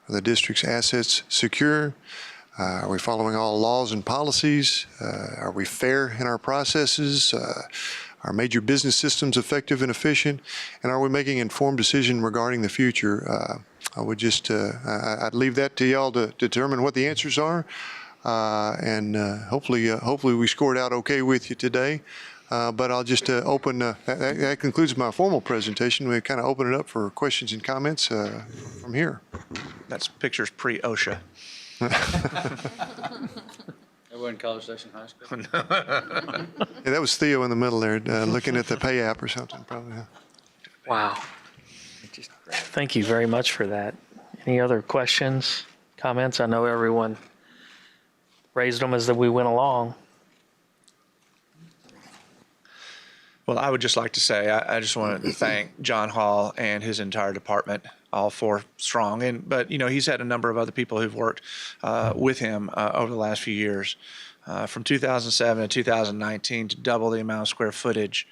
Are the district's assets secure? Are we following all laws and policies? Are we fair in our processes? Are major business systems effective and efficient? And are we making informed decision regarding the future? I would just, I'd leave that to y'all to determine what the answers are. And hopefully we scored out okay with you today. But I'll just open, that concludes my formal presentation. We kind of open it up for questions and comments from here. That's pictures pre-OSHA. Everyone in College Station High School? Yeah, that was Theo in the middle there, looking at the pay app or something, probably. Yeah. Wow. Thank you very much for that. Any other questions, comments? I know everyone raised them as we went along. Well, I would just like to say, I just want to thank John Hall and his entire department, all four strong. But, he's had a number of other people who've worked with him over the last few years. From 2007 to 2019 to double the amount of square footage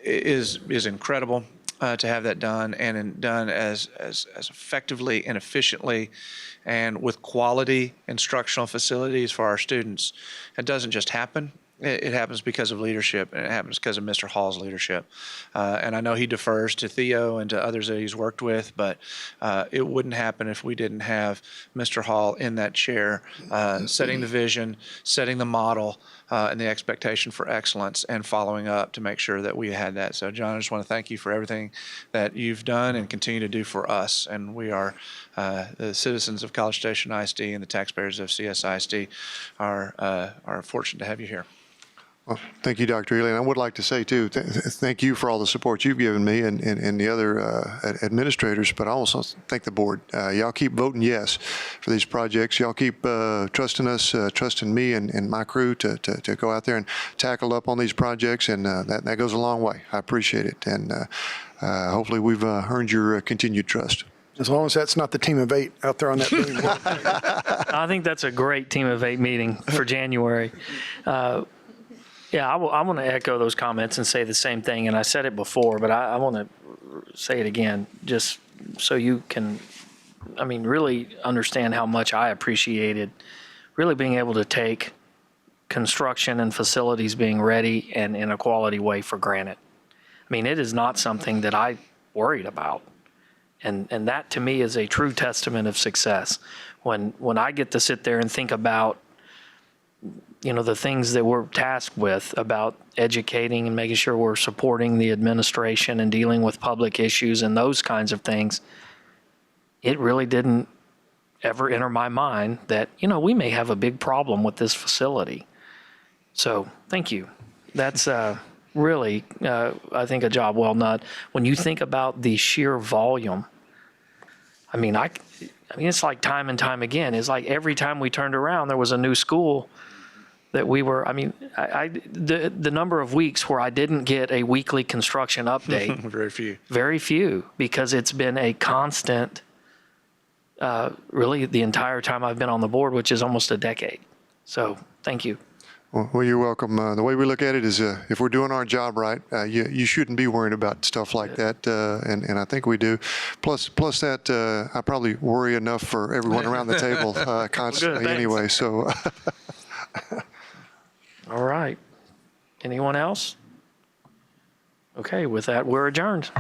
is incredible to have that done, and done as effectively and efficiently and with quality instructional facilities for our students. It doesn't just happen. It happens because of leadership, and it happens because of Mr. Hall's leadership. And I know he defers to Theo and to others that he's worked with, but it wouldn't happen if we didn't have Mr. Hall in that chair, setting the vision, setting the model, and the expectation for excellence, and following up to make sure that we had that. So, John, I just want to thank you for everything that you've done and continue to do for us. And we are the citizens of College Station ISD and the taxpayers of CSISD are fortunate to have you here. Well, thank you, Dr. Ely. And I would like to say, too, thank you for all the support you've given me and the other administrators, but I also thank the board. Y'all keep voting yes for these projects. Y'all keep trusting us, trusting me and my crew to go out there and tackle up on these projects, and that goes a long way. I appreciate it, and hopefully we've earned your continued trust. As long as that's not the team of 8 out there on that boom. I think that's a great team of 8 meeting for January. Yeah, I want to echo those comments and say the same thing. And I said it before, but I want to say it again, just so you can, really understand how much I appreciated really being able to take construction and facilities being ready and in a quality way for granted. It is not something that I worried about. And that to me is a true testament of success. When I get to sit there and think about the things that we're tasked with about educating and making sure we're supporting the administration and dealing with public issues and those kinds of things, it really didn't ever enter my mind that, we may have a big problem with this facility. So thank you. That's really, I think, a job well done. When you think about the sheer volume, it's like time and time again. It's like every time we turned around, there was a new school that we were, the number of weeks where I didn't get a weekly construction update. Very few, because it's been a constant, really the entire time I've been on the board, which is almost a decade. So thank you. Well, you're welcome. The way we look at it is if we're doing our job right, you shouldn't be worrying about stuff like that, and I think we do. Plus that, I probably worry enough for everyone around the table constantly anyway. So. All right. Anyone else? Okay, with that, we're adjourned.